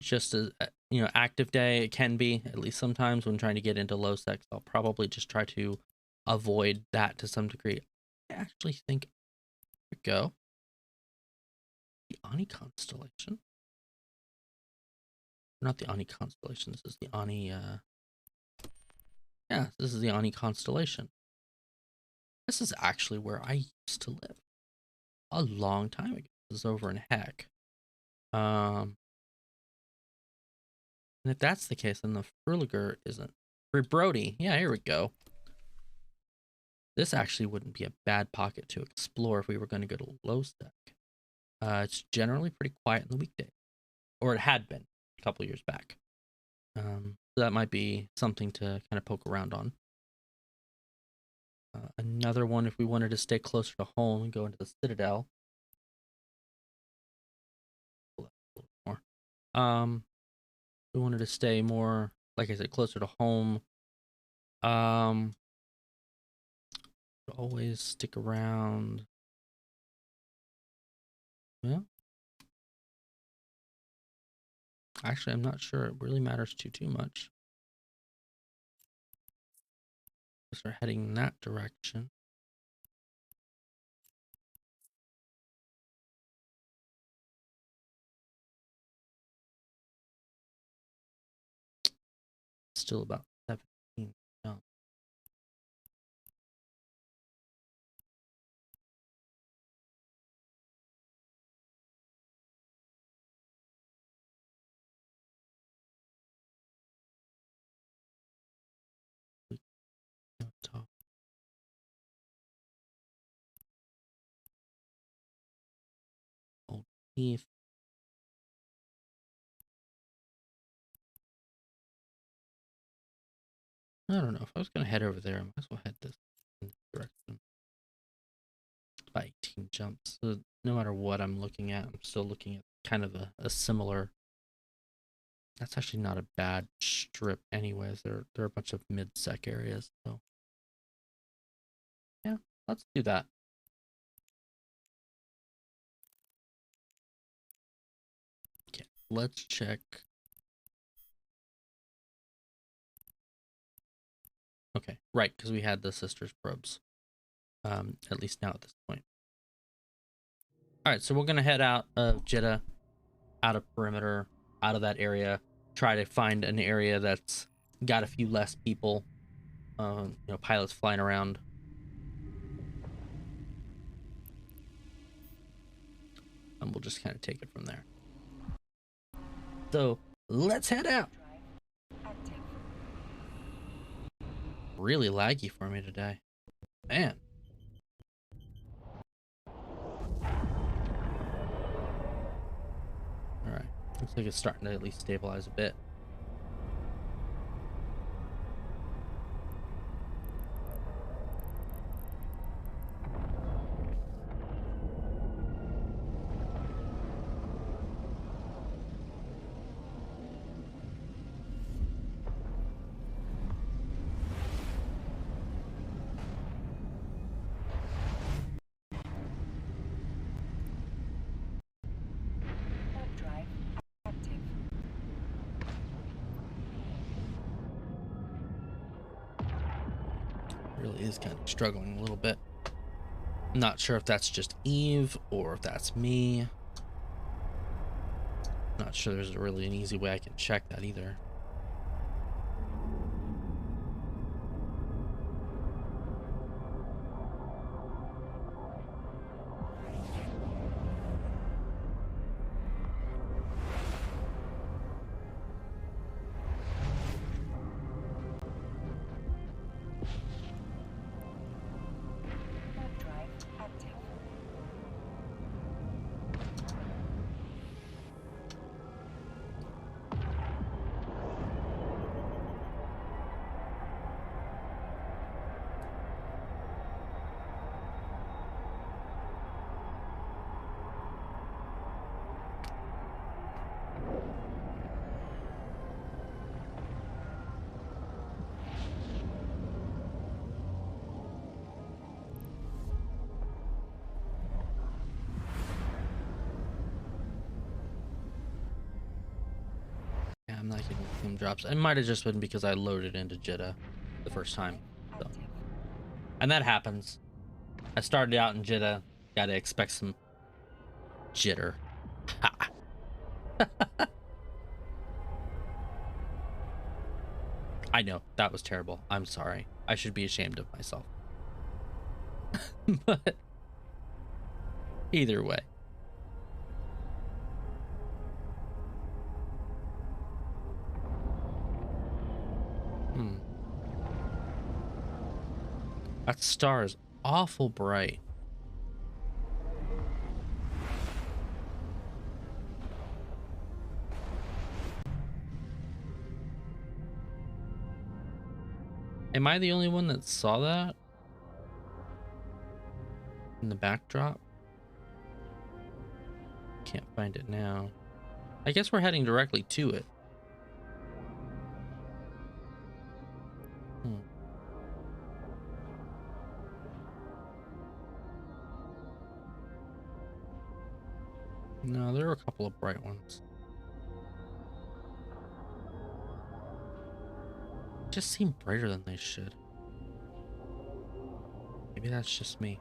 Just a active day it can be, at least sometimes when trying to get into low sec. I'll probably just try to avoid that to some degree. I actually think we go the Ani constellation, not the Ani constellation, this is the Ani yeah, this is the Ani constellation. This is actually where I used to live a long time ago. This is over in Heck. And if that's the case, then the Friliger isn't. Brody, yeah, here we go. This actually wouldn't be a bad pocket to explore if we were going to go to low sec. It's generally pretty quiet in the weekday, or it had been a couple years back. So that might be something to kind of poke around on. Another one, if we wanted to stay closer to home and go into the Citadel. More. We wanted to stay more, like I said, closer to home. Always stick around. Well, actually, I'm not sure it really matters too much. Start heading in that direction. Still about 17. No. Top. Old Heath. I don't know. If I was going to head over there, I might as well head this direction. About 18 jumps. So no matter what I'm looking at, I'm still looking at kind of a similar. That's actually not a bad strip anyways. There are a bunch of mid-sec areas. So yeah, let's do that. let's check. Okay, right, because we had the sisters probes. At least now at this point. All right, so we're gonna head out of Jeddah, out of perimeter, out of that area. Try to find an area that's got a few less people. You know, pilots flying around. And we'll just kind of take it from there. So let's head out. Really laggy for me today, man. All right, looks like it's starting to at least stabilize a bit. Really is kind of struggling a little bit. Not sure if that's just Eve or if that's me. Not sure there's really an easy way I can check that either. I'm not getting theme drops. It might have just been because I loaded into Jeddah the first time. So. And that happens. I started out in Jeddah. Gotta expect some jitter. I know, that was terrible. I'm sorry. I should be ashamed of myself. But either way. That star is awful bright. Am I the only one that saw that? In the backdrop? Can't find it now. I guess we're heading directly to it. No, there are a couple of bright ones. Just seem brighter than they should. Maybe that's just me.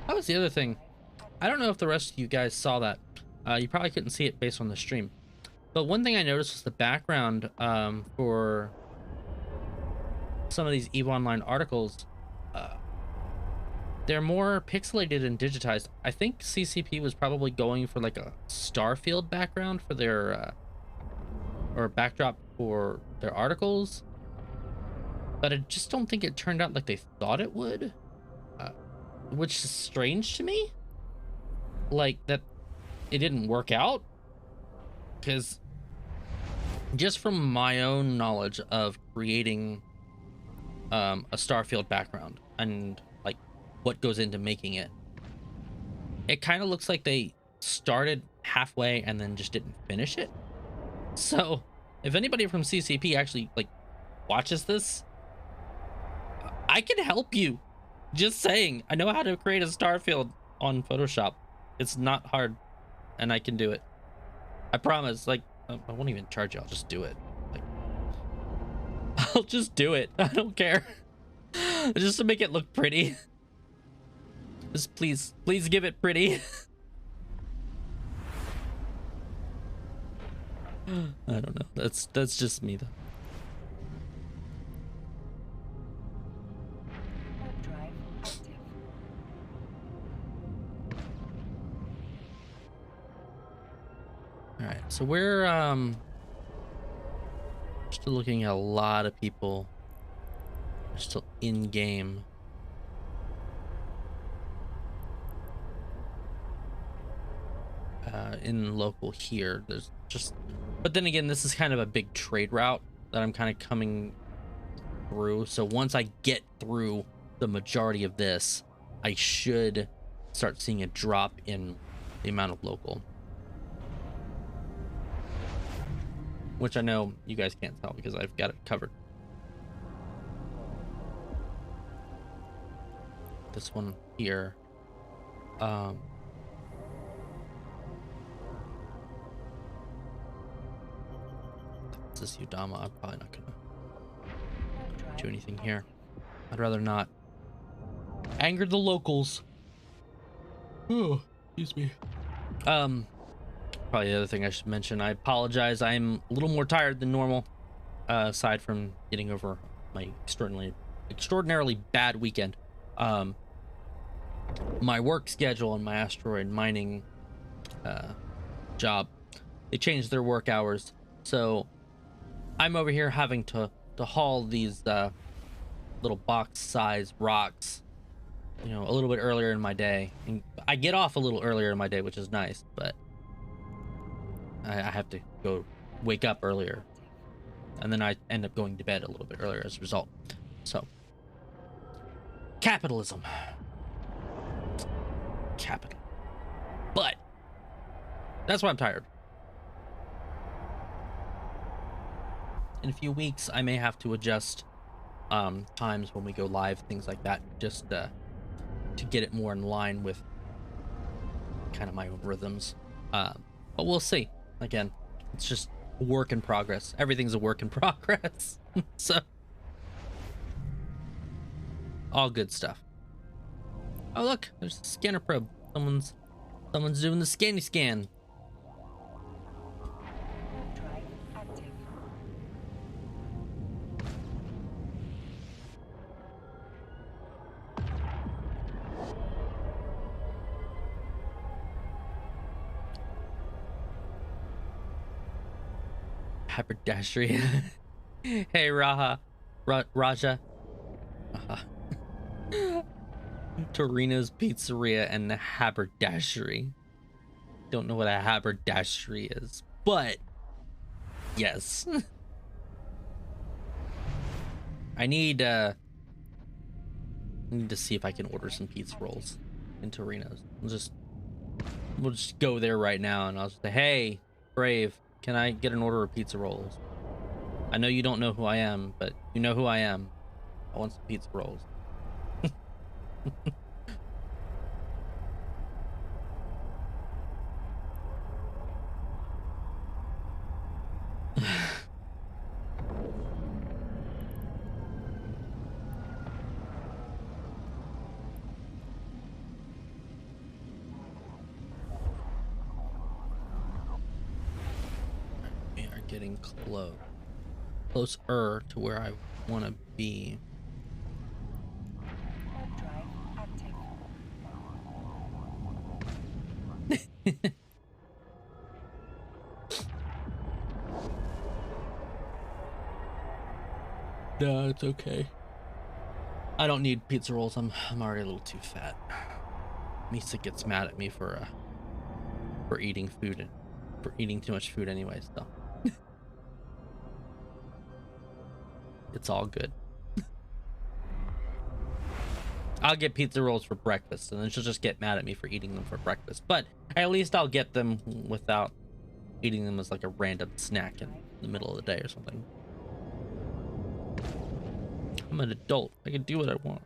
That was the other thing. I don't know if the rest of you guys saw that. You probably couldn't see it based on the stream. But one thing I noticed was the background for some of these EVE Online articles. They're more pixelated and digitized. I think CCP was probably going for like a Starfield background for their or backdrop for their articles, but I just don't think it turned out like they thought it would, which is strange to me. Like that it didn't work out, because just from my own knowledge of creating a Starfield background and like what goes into making it, it kind of looks like they started halfway and then just didn't finish it. So if anybody from CCP actually like watches this, I can help you. Just saying, I know how to create a Starfield on Photoshop. It's not hard, and I can do it. I promise. Like, I won't even charge you. I'll just do it. Like, I'll just do it. I don't care. Just to make it look pretty. Just please give it pretty. I don't know. That's just me though. All right, so we're still looking at a lot of people. They're still in game. In local here, there's just, but then again, this is kind of a big trade route that I'm kind of coming through. So once I get through the majority of this, I should start seeing a drop in the amount of local, which I know you guys can't tell because I've got it covered. This one here, this is Udama. I'm probably not gonna do anything here. I'd rather not anger the locals. Oh, excuse me. Probably the other thing I should mention, I apologize, I'm a little more tired than normal, aside from getting over my extraordinarily bad weekend. My work schedule and my asteroid mining job, they changed their work hours, so I'm over here having to haul these little box size rocks, you know, a little bit earlier in my day. And I get off a little earlier in my day, which is nice, but I have to go wake up earlier, and then I end up going to bed a little bit earlier as a result. So capitalism, capital. But that's why I'm tired. In a few weeks, I may have to adjust times when we go live, things like that, just to get it more in line with kind of my own rhythms. But we'll see. Again, it's just a work in progress. Everything's a work in progress. So all good stuff. Oh look, there's a scanner probe. Someone's doing the scanny scan. Haberdashery. Hey Raja. Torino's Pizzeria and the Haberdashery. Don't know what a haberdashery is, but yes. I need to see if I can order some pizza rolls in Torino's. We'll just go there right now and I'll just say, hey, Brave, can I get an order of pizza rolls? I know you don't know who I am, but you know who I am. I want some pizza rolls. We are getting closer to where I want to be. No, it's okay. I don't need pizza rolls. I'm already a little too fat. Misa gets mad at me for eating food and for eating too much food anyway, so it's all good. I'll get pizza rolls for breakfast, and then she'll just get mad at me for eating them for breakfast. But at least I'll get them without eating them as like a random snack in the middle of the day or something. I'm an adult. I can do what I want.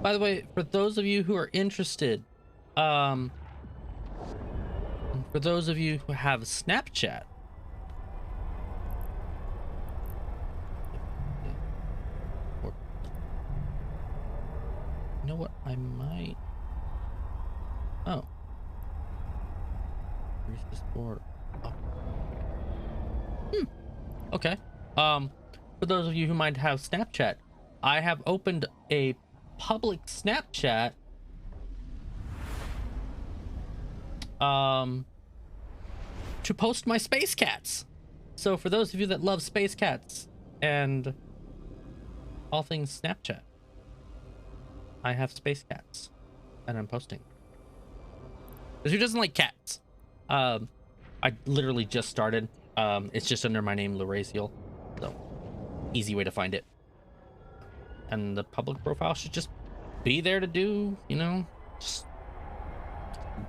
By the way, for those of you who are interested, for those of you who have Snapchat, you know what? I might. Oh. Where's this board? Oh. Okay. For those of you who might have Snapchat, I have opened a public Snapchat to post my space cats. So for those of you that love space cats and all things Snapchat, I have space cats and I'm posting. Because who doesn't like cats? I literally just started. It's just under my name, Laraziel. So easy way to find it. And the public profile should just be there to do, you know, just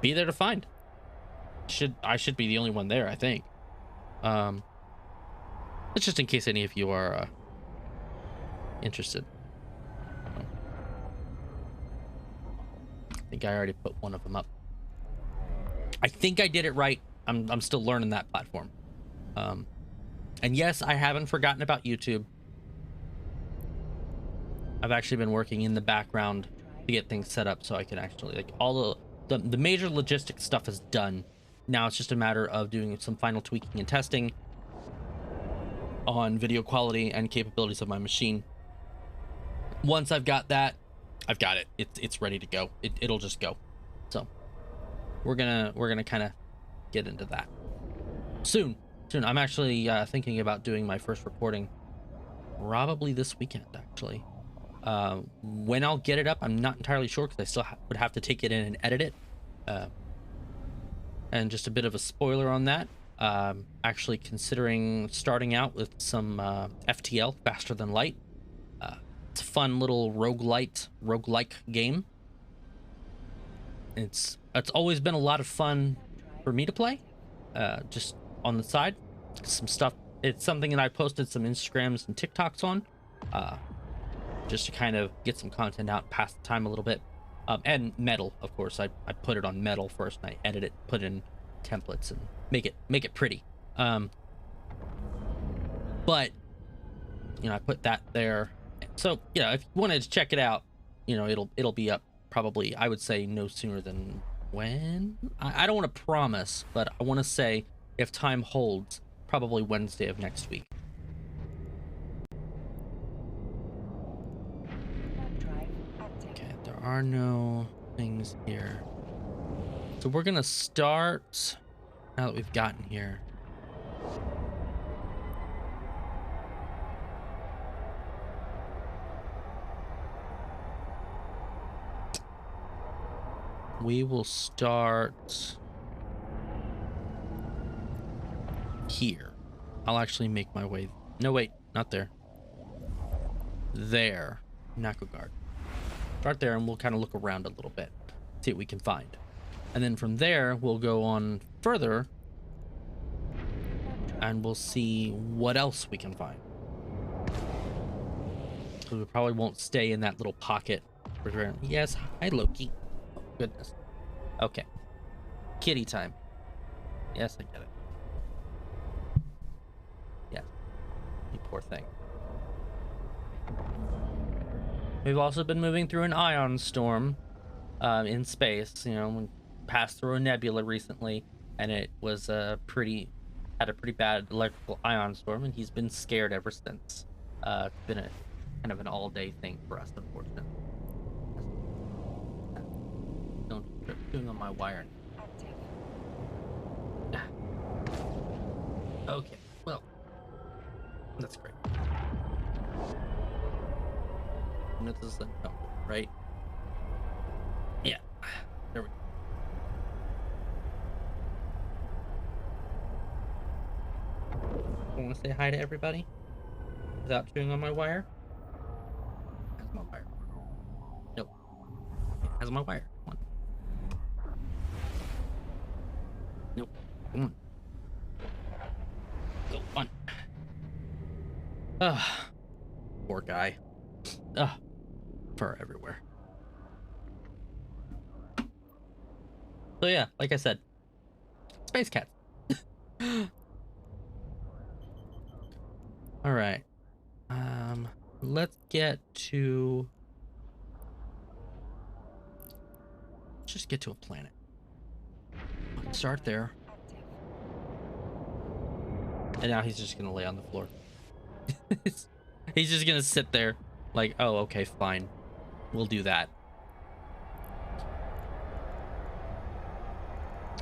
be there to find. I should be the only one there, I think. It's just in case any of you are interested. I think I already put one of them up. I think I did it right. I'm still learning that platform. And yes, I haven't forgotten about YouTube. I've actually been working in the background to get things set up so I can actually, like, all the major logistics stuff is done. Now it's just a matter of doing some final tweaking and testing on video quality and capabilities of my machine. Once I've got that, I've got it. It's ready to go. It'll just go. So we're gonna kind of get into that soon. I'm actually thinking about doing my first recording probably this weekend, actually. When I'll get it up, I'm not entirely sure because I still would have to take it in and edit it. And just a bit of a spoiler on that, actually considering starting out with some FTL, Faster Than Light. It's a fun little roguelike game. It's always been a lot of fun for me to play, just on the side. Some stuff, it's something that I posted some Instagrams and TikToks on, just to kind of get some content out, pass the time a little bit. And Metal, of course. I put it on Metal first, and I edit it, put in templates, and make it pretty. But you know, I put that there. So you know, if you wanted to check it out, you know, it'll be up probably, I would say, no sooner than when. I don't want to promise, but I want to say, if time holds, probably Wednesday of next week. Okay, there are no things here. So we're gonna start now that we've gotten here. We will start here. I'll actually make my way. No, wait, not there. There, Nakogard. Start there, and we'll kind of look around a little bit, see what we can find, and then from there we'll go on further, and we'll see what else we can find. So we probably won't stay in that little pocket. Yes, hi Loki. Oh, goodness. Okay. Kitty time. Yes, I get it. Yeah. You poor thing. We've also been moving through an ion storm in space. You know, we passed through a nebula recently, and it was had a pretty bad electrical ion storm, and he's been scared ever since. It's been a kind of an all-day thing for us, unfortunately. Don't trip doing on my wire. Okay, well, that's great. And this is the number, right? Yeah, there we go. I want to say hi to everybody without chewing on my wire. Has my wire? Nope. It has my wire. Come on. Nope. Come on. Go on. Poor guy. Fur everywhere. So yeah, like I said, space cats. All right. Let's get to just get to a planet. Start there. And now he's just gonna lay on the floor. He's just gonna sit there like, oh, okay, fine. We'll do that.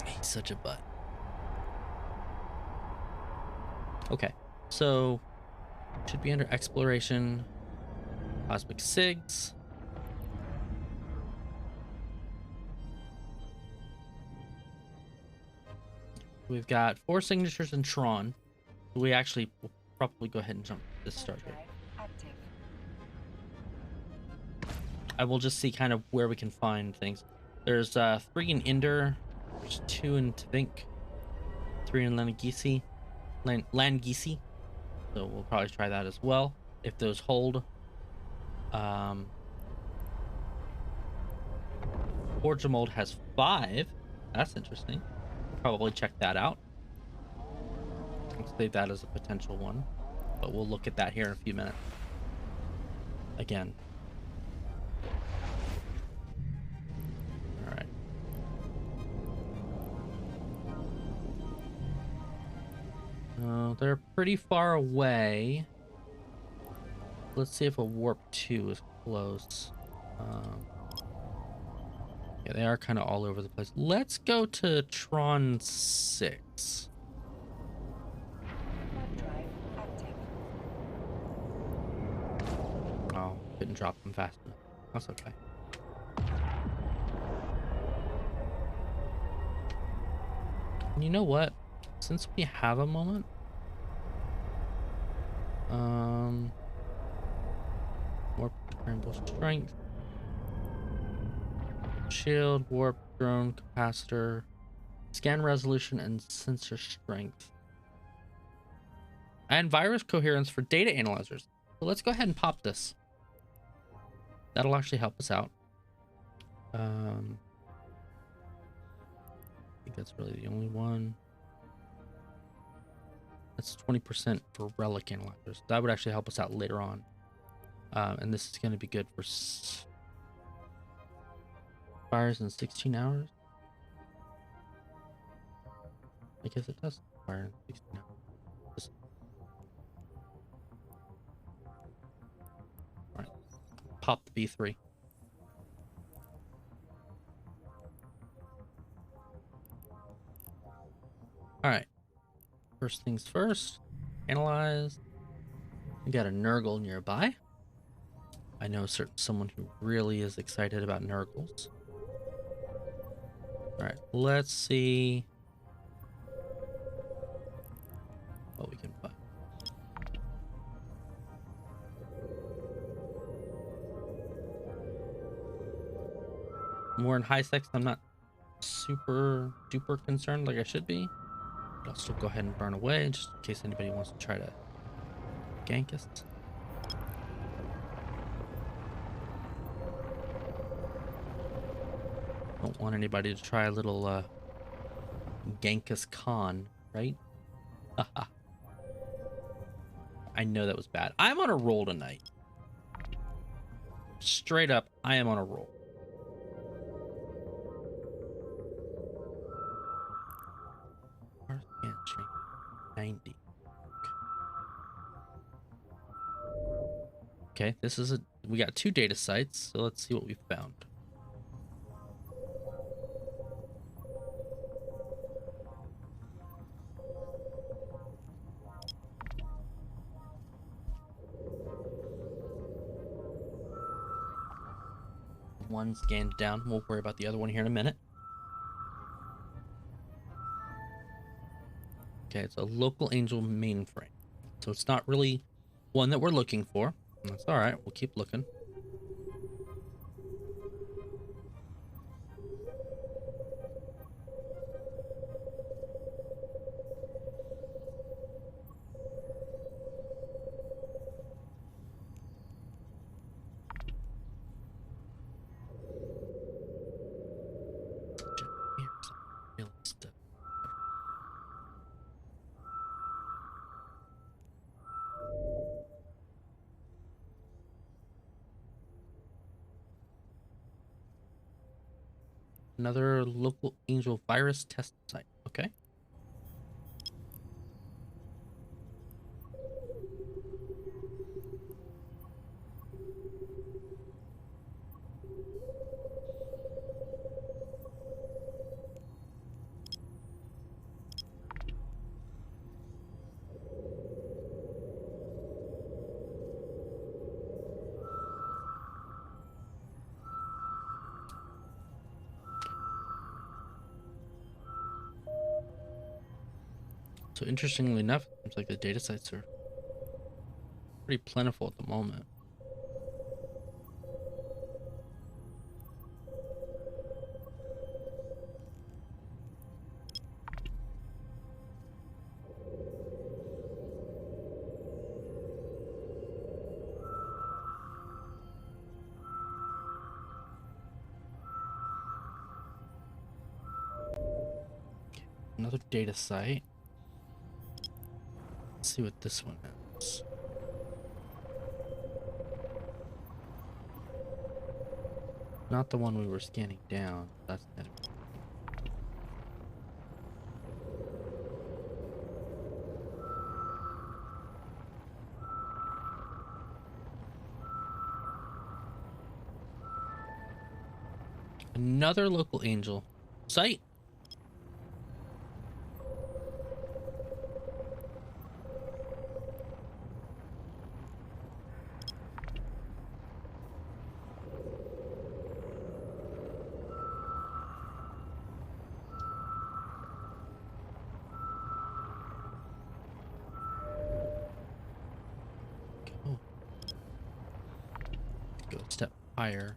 He's such a butt. Okay, so should be under exploration. Cosmic SIGs. We've got 4 signatures in Tron. We actually will probably go ahead and jump this start here. I will just see kind of where we can find things. There's 3 in Inder. There's 2 in Tvink. 3 in Langisi. Langisi. So we'll probably try that as well if those hold. Forge Mold has 5. That's interesting. We'll probably check that out. I'll save that as a potential one, but we'll look at that here in a few minutes. Again. All right. They're pretty far away. Let's see if a warp 2 is close. Yeah, they are kind of all over the place. Let's go to Tron 6. Oh, couldn't drop them fast enough. That's okay. And you know what? Since we have a moment, warp, rainbow strength, shield, warp, drone, capacitor, scan resolution, and sensor strength, and virus coherence for data analyzers. So let's go ahead and pop this. That'll actually help us out. I think that's really the only one. That's 20% for relic analyzers. That would actually help us out later on. And this is going to be good for fires in 16 hours. I guess it does fire in 16 hours. All right, pop the B3. All right. First things first, analyze. We got a Nurgle nearby. I know someone who really is excited about Nurgles. All right, let's see what we can find. More in high sex, I'm not super duper concerned like I should be. I'll still go ahead and burn away just in case anybody wants to try to gank us. Don't want anybody to try a little Genghis Khan, right? I know that was bad. I'm on a roll tonight. Straight up, I am on a roll. Can't change 90. Okay, this is we got 2 data sites, so let's see what we found. One scanned down. We'll worry about the other one here in a minute. Okay, it's a local angel mainframe. So it's not really one that we're looking for. That's all right. We'll keep looking. Another local angel virus test site. Okay. So interestingly enough, it seems like the data sites are pretty plentiful at the moment. Another data site. Let's see what this one is. Not the one we were scanning down. That's the enemy. Another local angel site. Go. Go a step higher.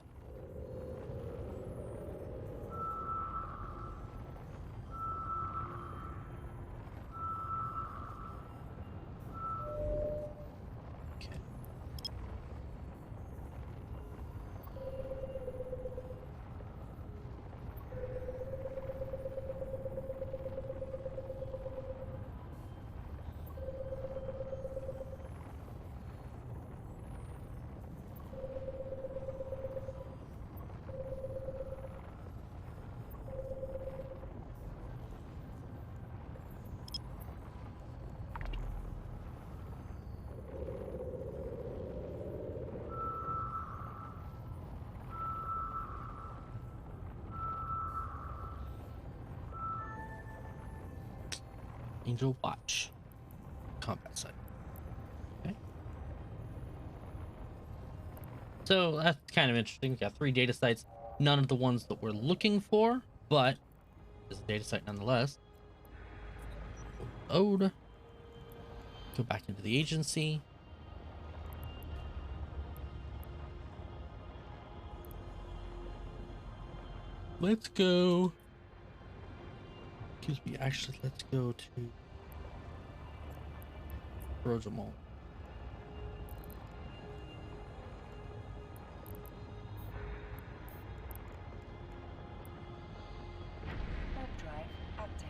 Okay. Angel Watch. Combat site. Okay. So that's kind of interesting. We got 3 data sites. None of the ones that we're looking for, but it's a data site nonetheless. Load. Go back into the agency. Let's go. Excuse me. Actually, let's go to Rosamond. Warp drive active.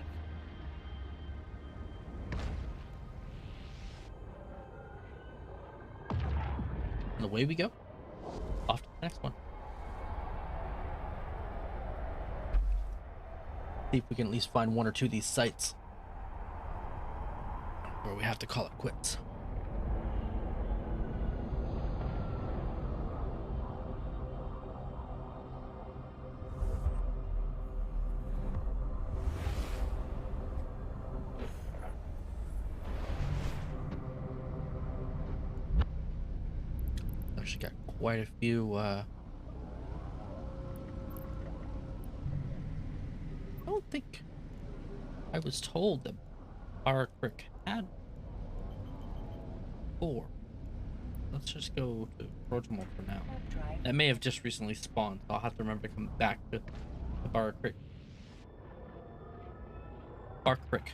And away we go. Off to the next one. See if we can at least find 1 or 2 of these sites where we have to call it quits. Actually got quite a few I don't think I was told that Bar Creek had 4. Let's just go to Rosamond for now. Warp drive. That may have just recently spawned, so I'll have to remember to come back to Bar Creek. Bar Creek.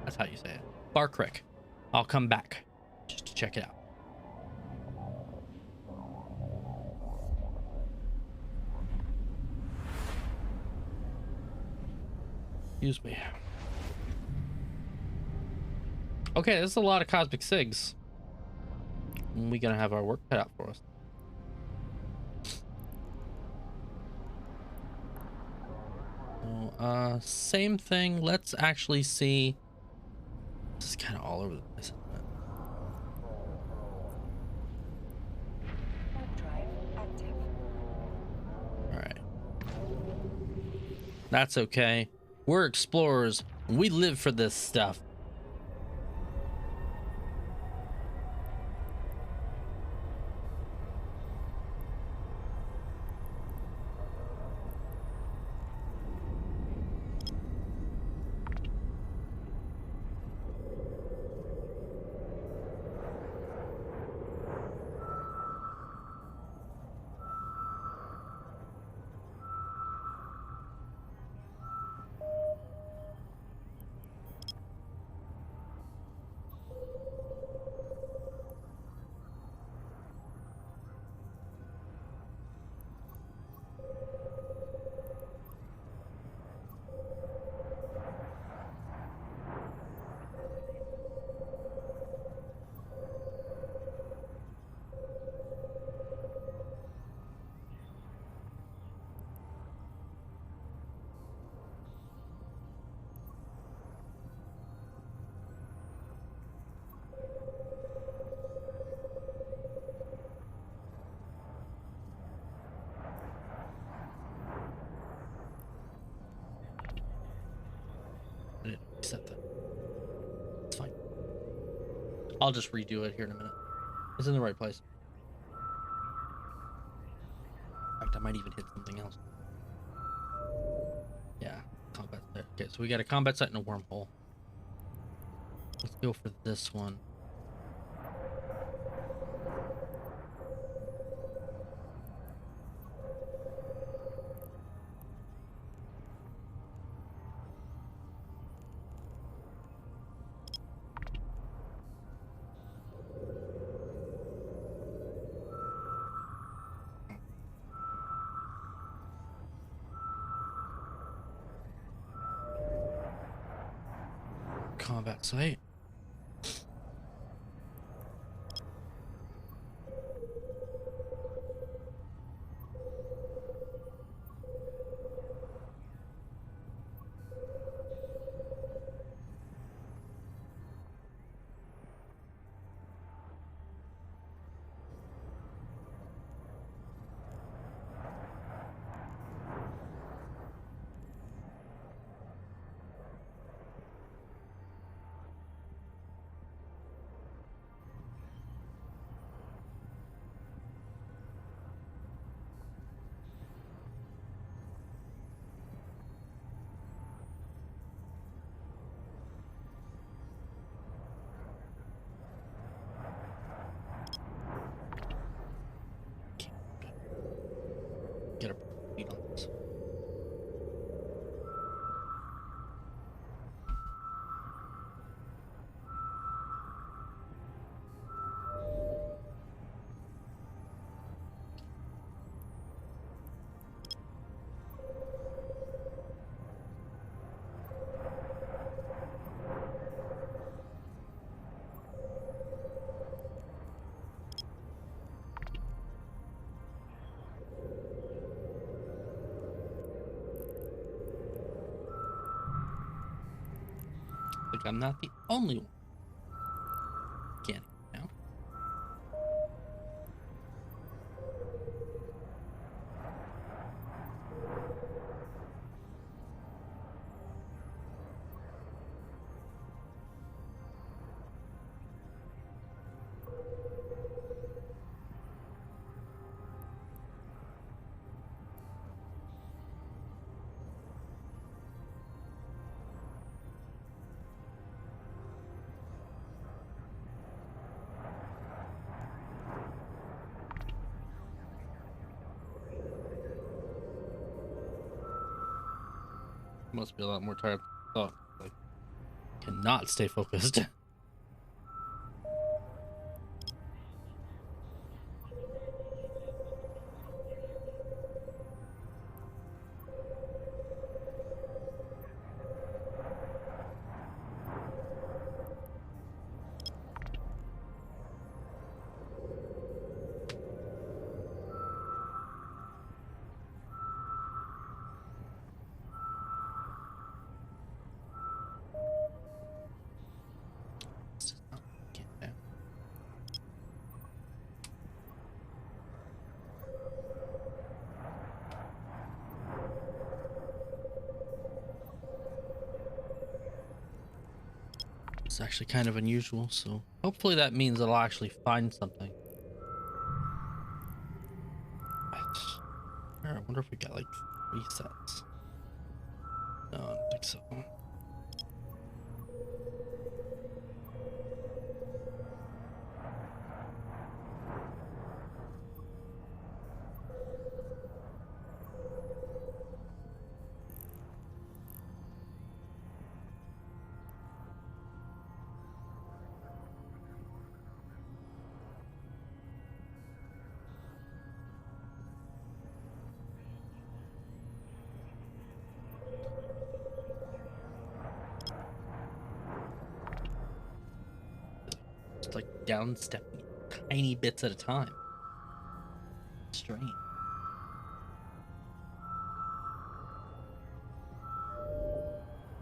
That's how you say it. Bar Creek. I'll come back just to check it out. Excuse me. Okay, this is a lot of cosmic sigs. We're gonna have our work cut out for us. So, same thing. Let's actually see. This is kind of all over the place. Warp drive active. All right. That's okay. We're explorers. We live for this stuff. I didn't reset that. It's fine. I'll just redo it here in a minute. It's in the right place. In fact, I might even hit something else. Yeah, combat there. Okay, so we got a combat site and a wormhole. Let's go for this one. Combat site. Get a beat on this. Like I'm not the only one. Can't now. Must be a lot more tired than I thought. Like, cannot stay focused. is actually kind of unusual, so hopefully that means that I'll actually find something. I wonder if we got like 3 sets. No, I don't think so. Just like downstepping tiny bits at a time. Strange.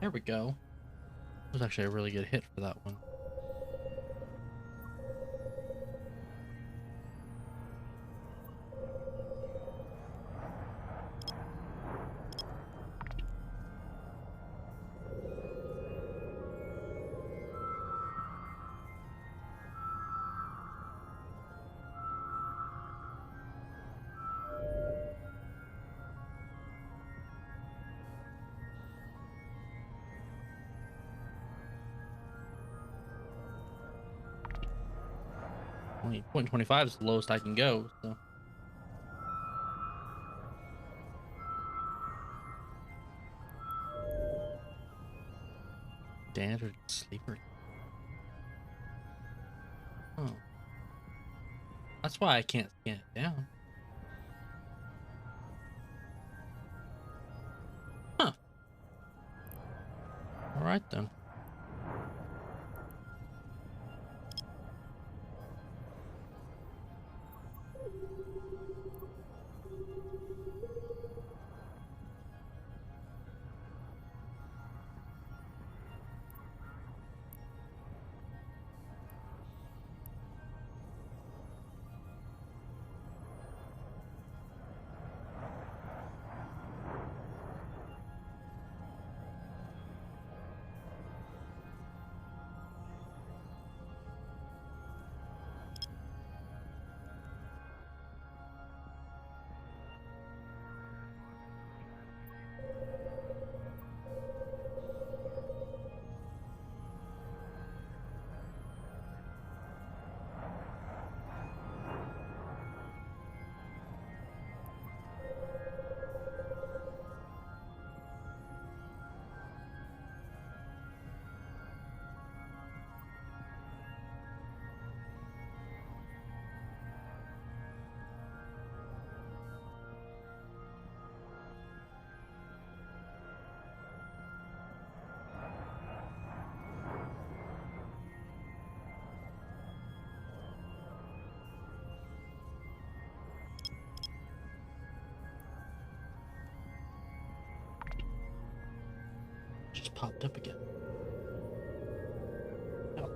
There we go. That was actually a really good hit for that one. Only 0.25 is the lowest I can go, so. Standard sleeper. Oh. That's why I can't scan it down. Huh. Alright then. Just popped up again. Oh.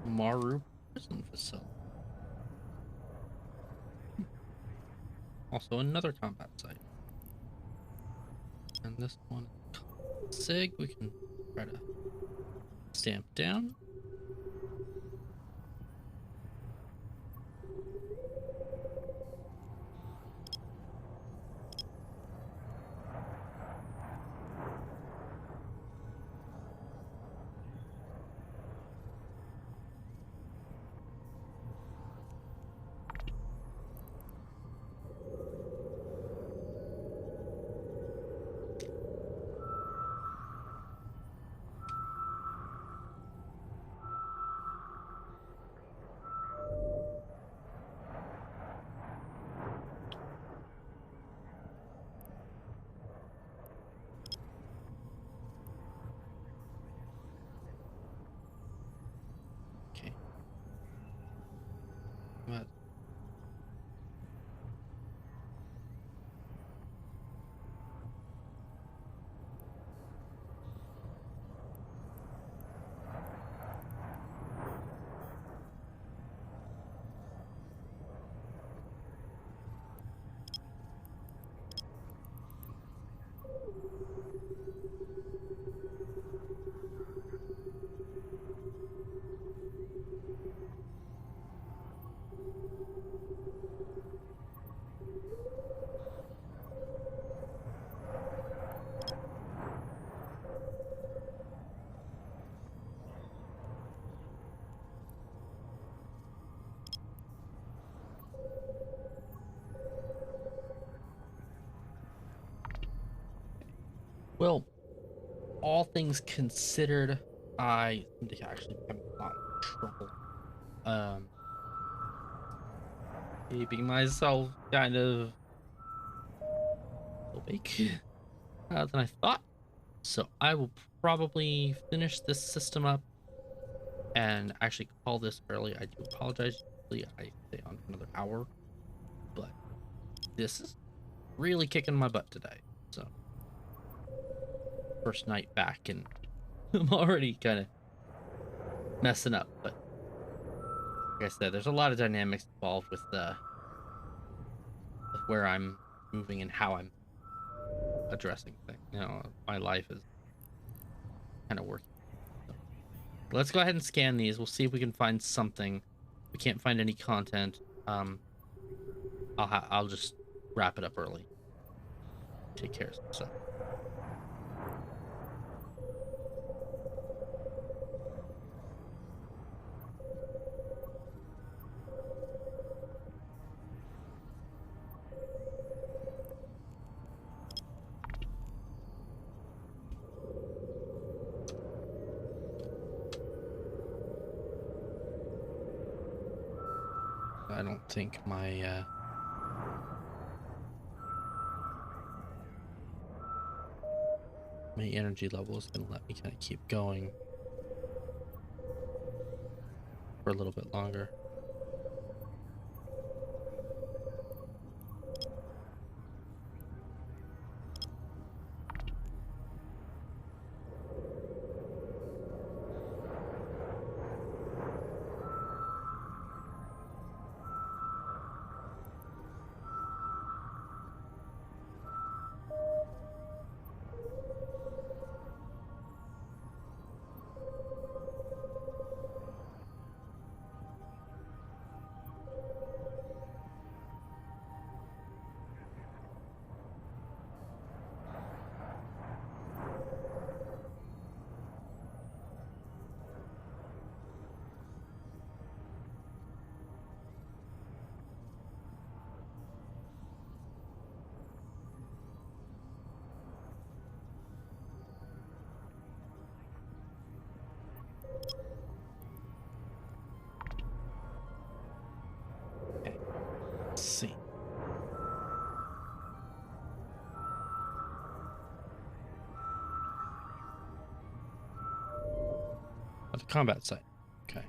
Maru prison facility. Also another combat site. And this one is SIG. We can try to stamp down. Okay. What? Well, all things considered, I seem to actually be having a lot of trouble keeping myself kind of awake than I thought. So I will probably finish this system up and actually call this early. I do apologize. Usually I stay on for another hour, but this is really kicking my butt today. So first night back and I'm already kind of messing up. But like I said, there's a lot of dynamics involved with where I'm moving and how I'm addressing things. You know, my life is kind of working. So let's go ahead and scan these. We'll see if we can find something. If we can't find any content, I'll just wrap it up early. Take care of some stuff. I don't think my my energy level is gonna let me kind of keep going for a little bit longer. Okay. Let's see. At the combat site. Okay.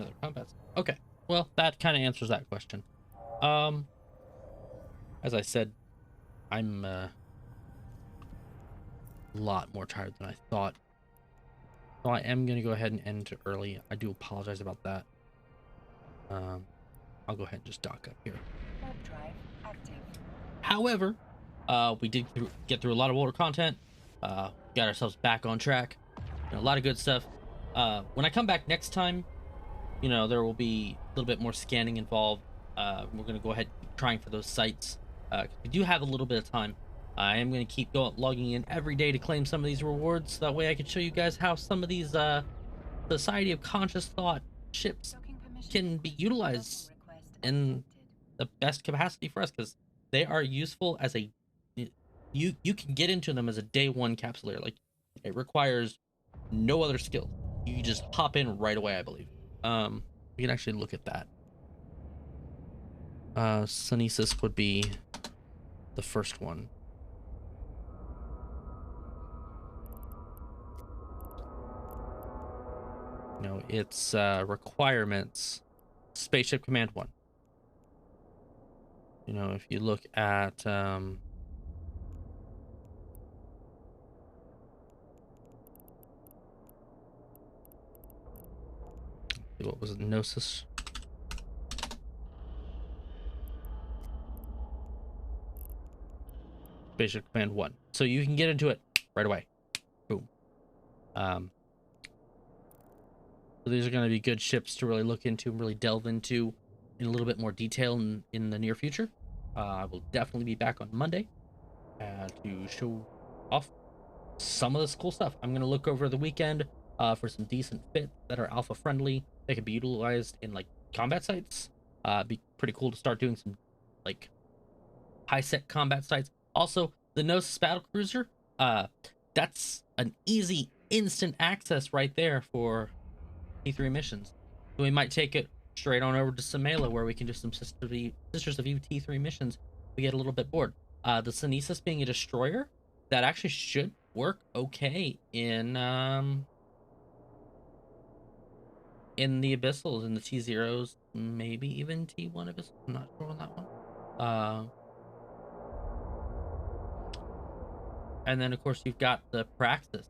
other combats. Okay, well, that kind of answers that question. Um, as I said, I'm a lot more tired than I thought. So I am going to go ahead and end early. I do apologize about that. I'll go ahead and just dock up here. Warp drive active. However, we did get through a lot of older content. Got ourselves back on track. A lot of good stuff. When I come back next time, there will be a little bit more scanning involved. We're going to go ahead and keep trying for those sites. We do have a little bit of time. I am going to keep logging in every day to claim some of these rewards. That way I can show you guys how some of these Society of Conscious Thought ships can be utilized in the best capacity for us, because they are useful as a you can get into them as a day one capsuleer. Like, it requires no other skill. You just hop in right away, I believe. We can actually look at that. Sunesis would be the first one. It's requirements. Spaceship Command 1. If you look at what was it, Gnosis? Spaceship Command 1. So you can get into it right away. Boom. So these are going to be good ships to really look into and really delve into in a little bit more detail in the near future. I will definitely be back on Monday to show off some of this cool stuff. I'm going to look over the weekend for some decent fits that are alpha friendly. They can be utilized in like combat sites. Be pretty cool to start doing some like high sec combat sites. Also, the Gnosis battle cruiser, that's an easy instant access right there for T3 missions. So we might take it straight on over to Samela, where we can do some Sisters of Eve T3 missions. We get a little bit bored. The Sunesis being a destroyer, that actually should work okay in the Abyssals, in the T0s, maybe even T1 Abyssal. I'm not sure on that one. And then, of course, you've got the Praxis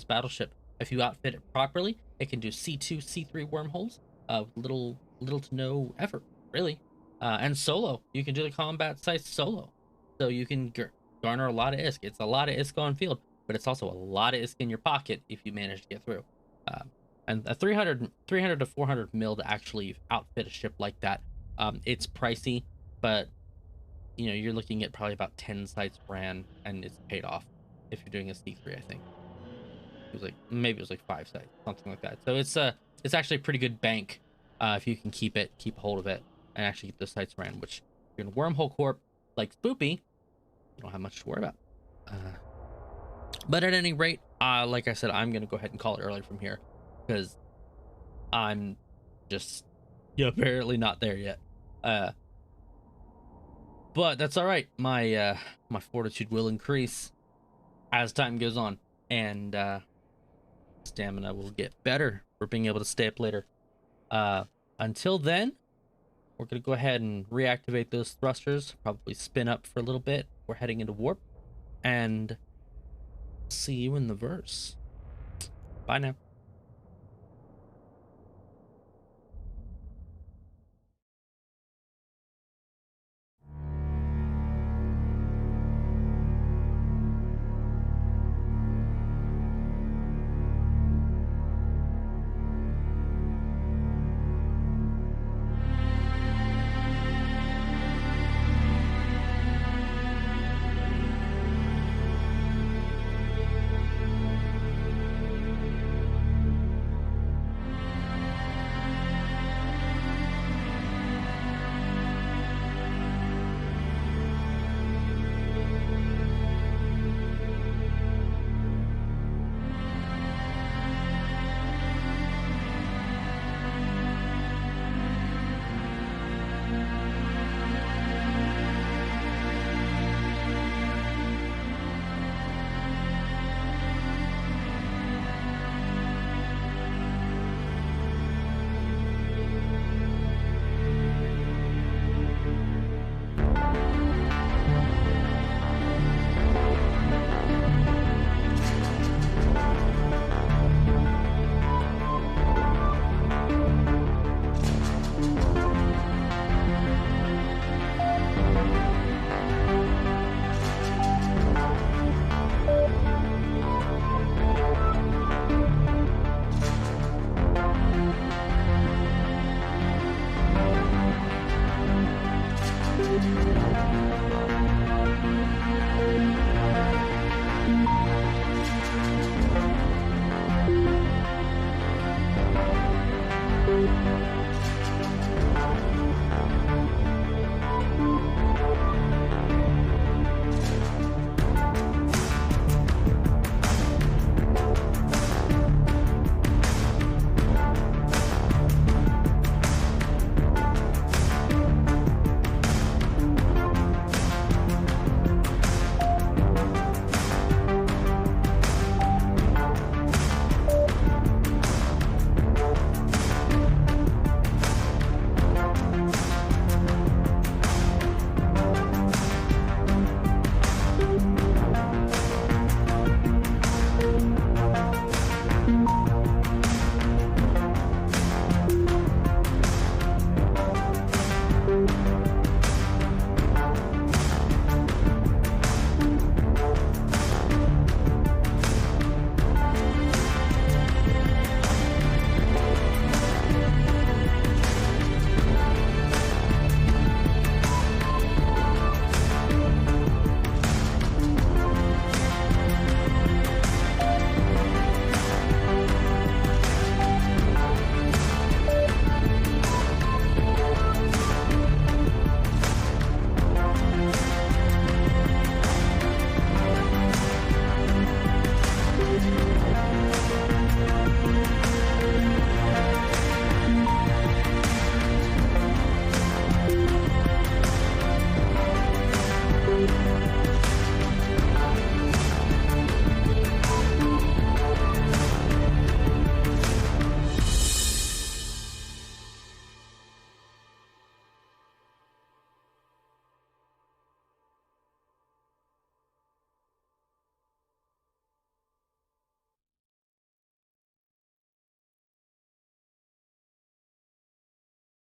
battleship. If you outfit it properly, it can do C2, C3 wormholes with little to no effort, really. And solo, you can do the combat sites solo. So you can garner a lot of ISK. It's a lot of ISK on field, but it's also a lot of ISK in your pocket if you manage to get through. And a 300 to 400 mil to actually outfit a ship like that, it's pricey, but you're looking at probably about 10 sites ran, and it's paid off if you're doing a C3. I think maybe it was like 5 sites, something like that. So it's actually a pretty good bank if you can keep a hold of it and actually get the sites ran. Which, if you're in Wormhole Corp like Spoopy, you don't have much to worry about. But at any rate, like I said, I'm gonna go ahead and call it early from here, because I'm just apparently not there yet. But that's all right. My fortitude will increase as time goes on, and stamina will get better for being able to stay up later. Until then, we're gonna go ahead and reactivate those thrusters, probably spin up for a little bit. We're heading into warp, and see you in the verse. Bye now.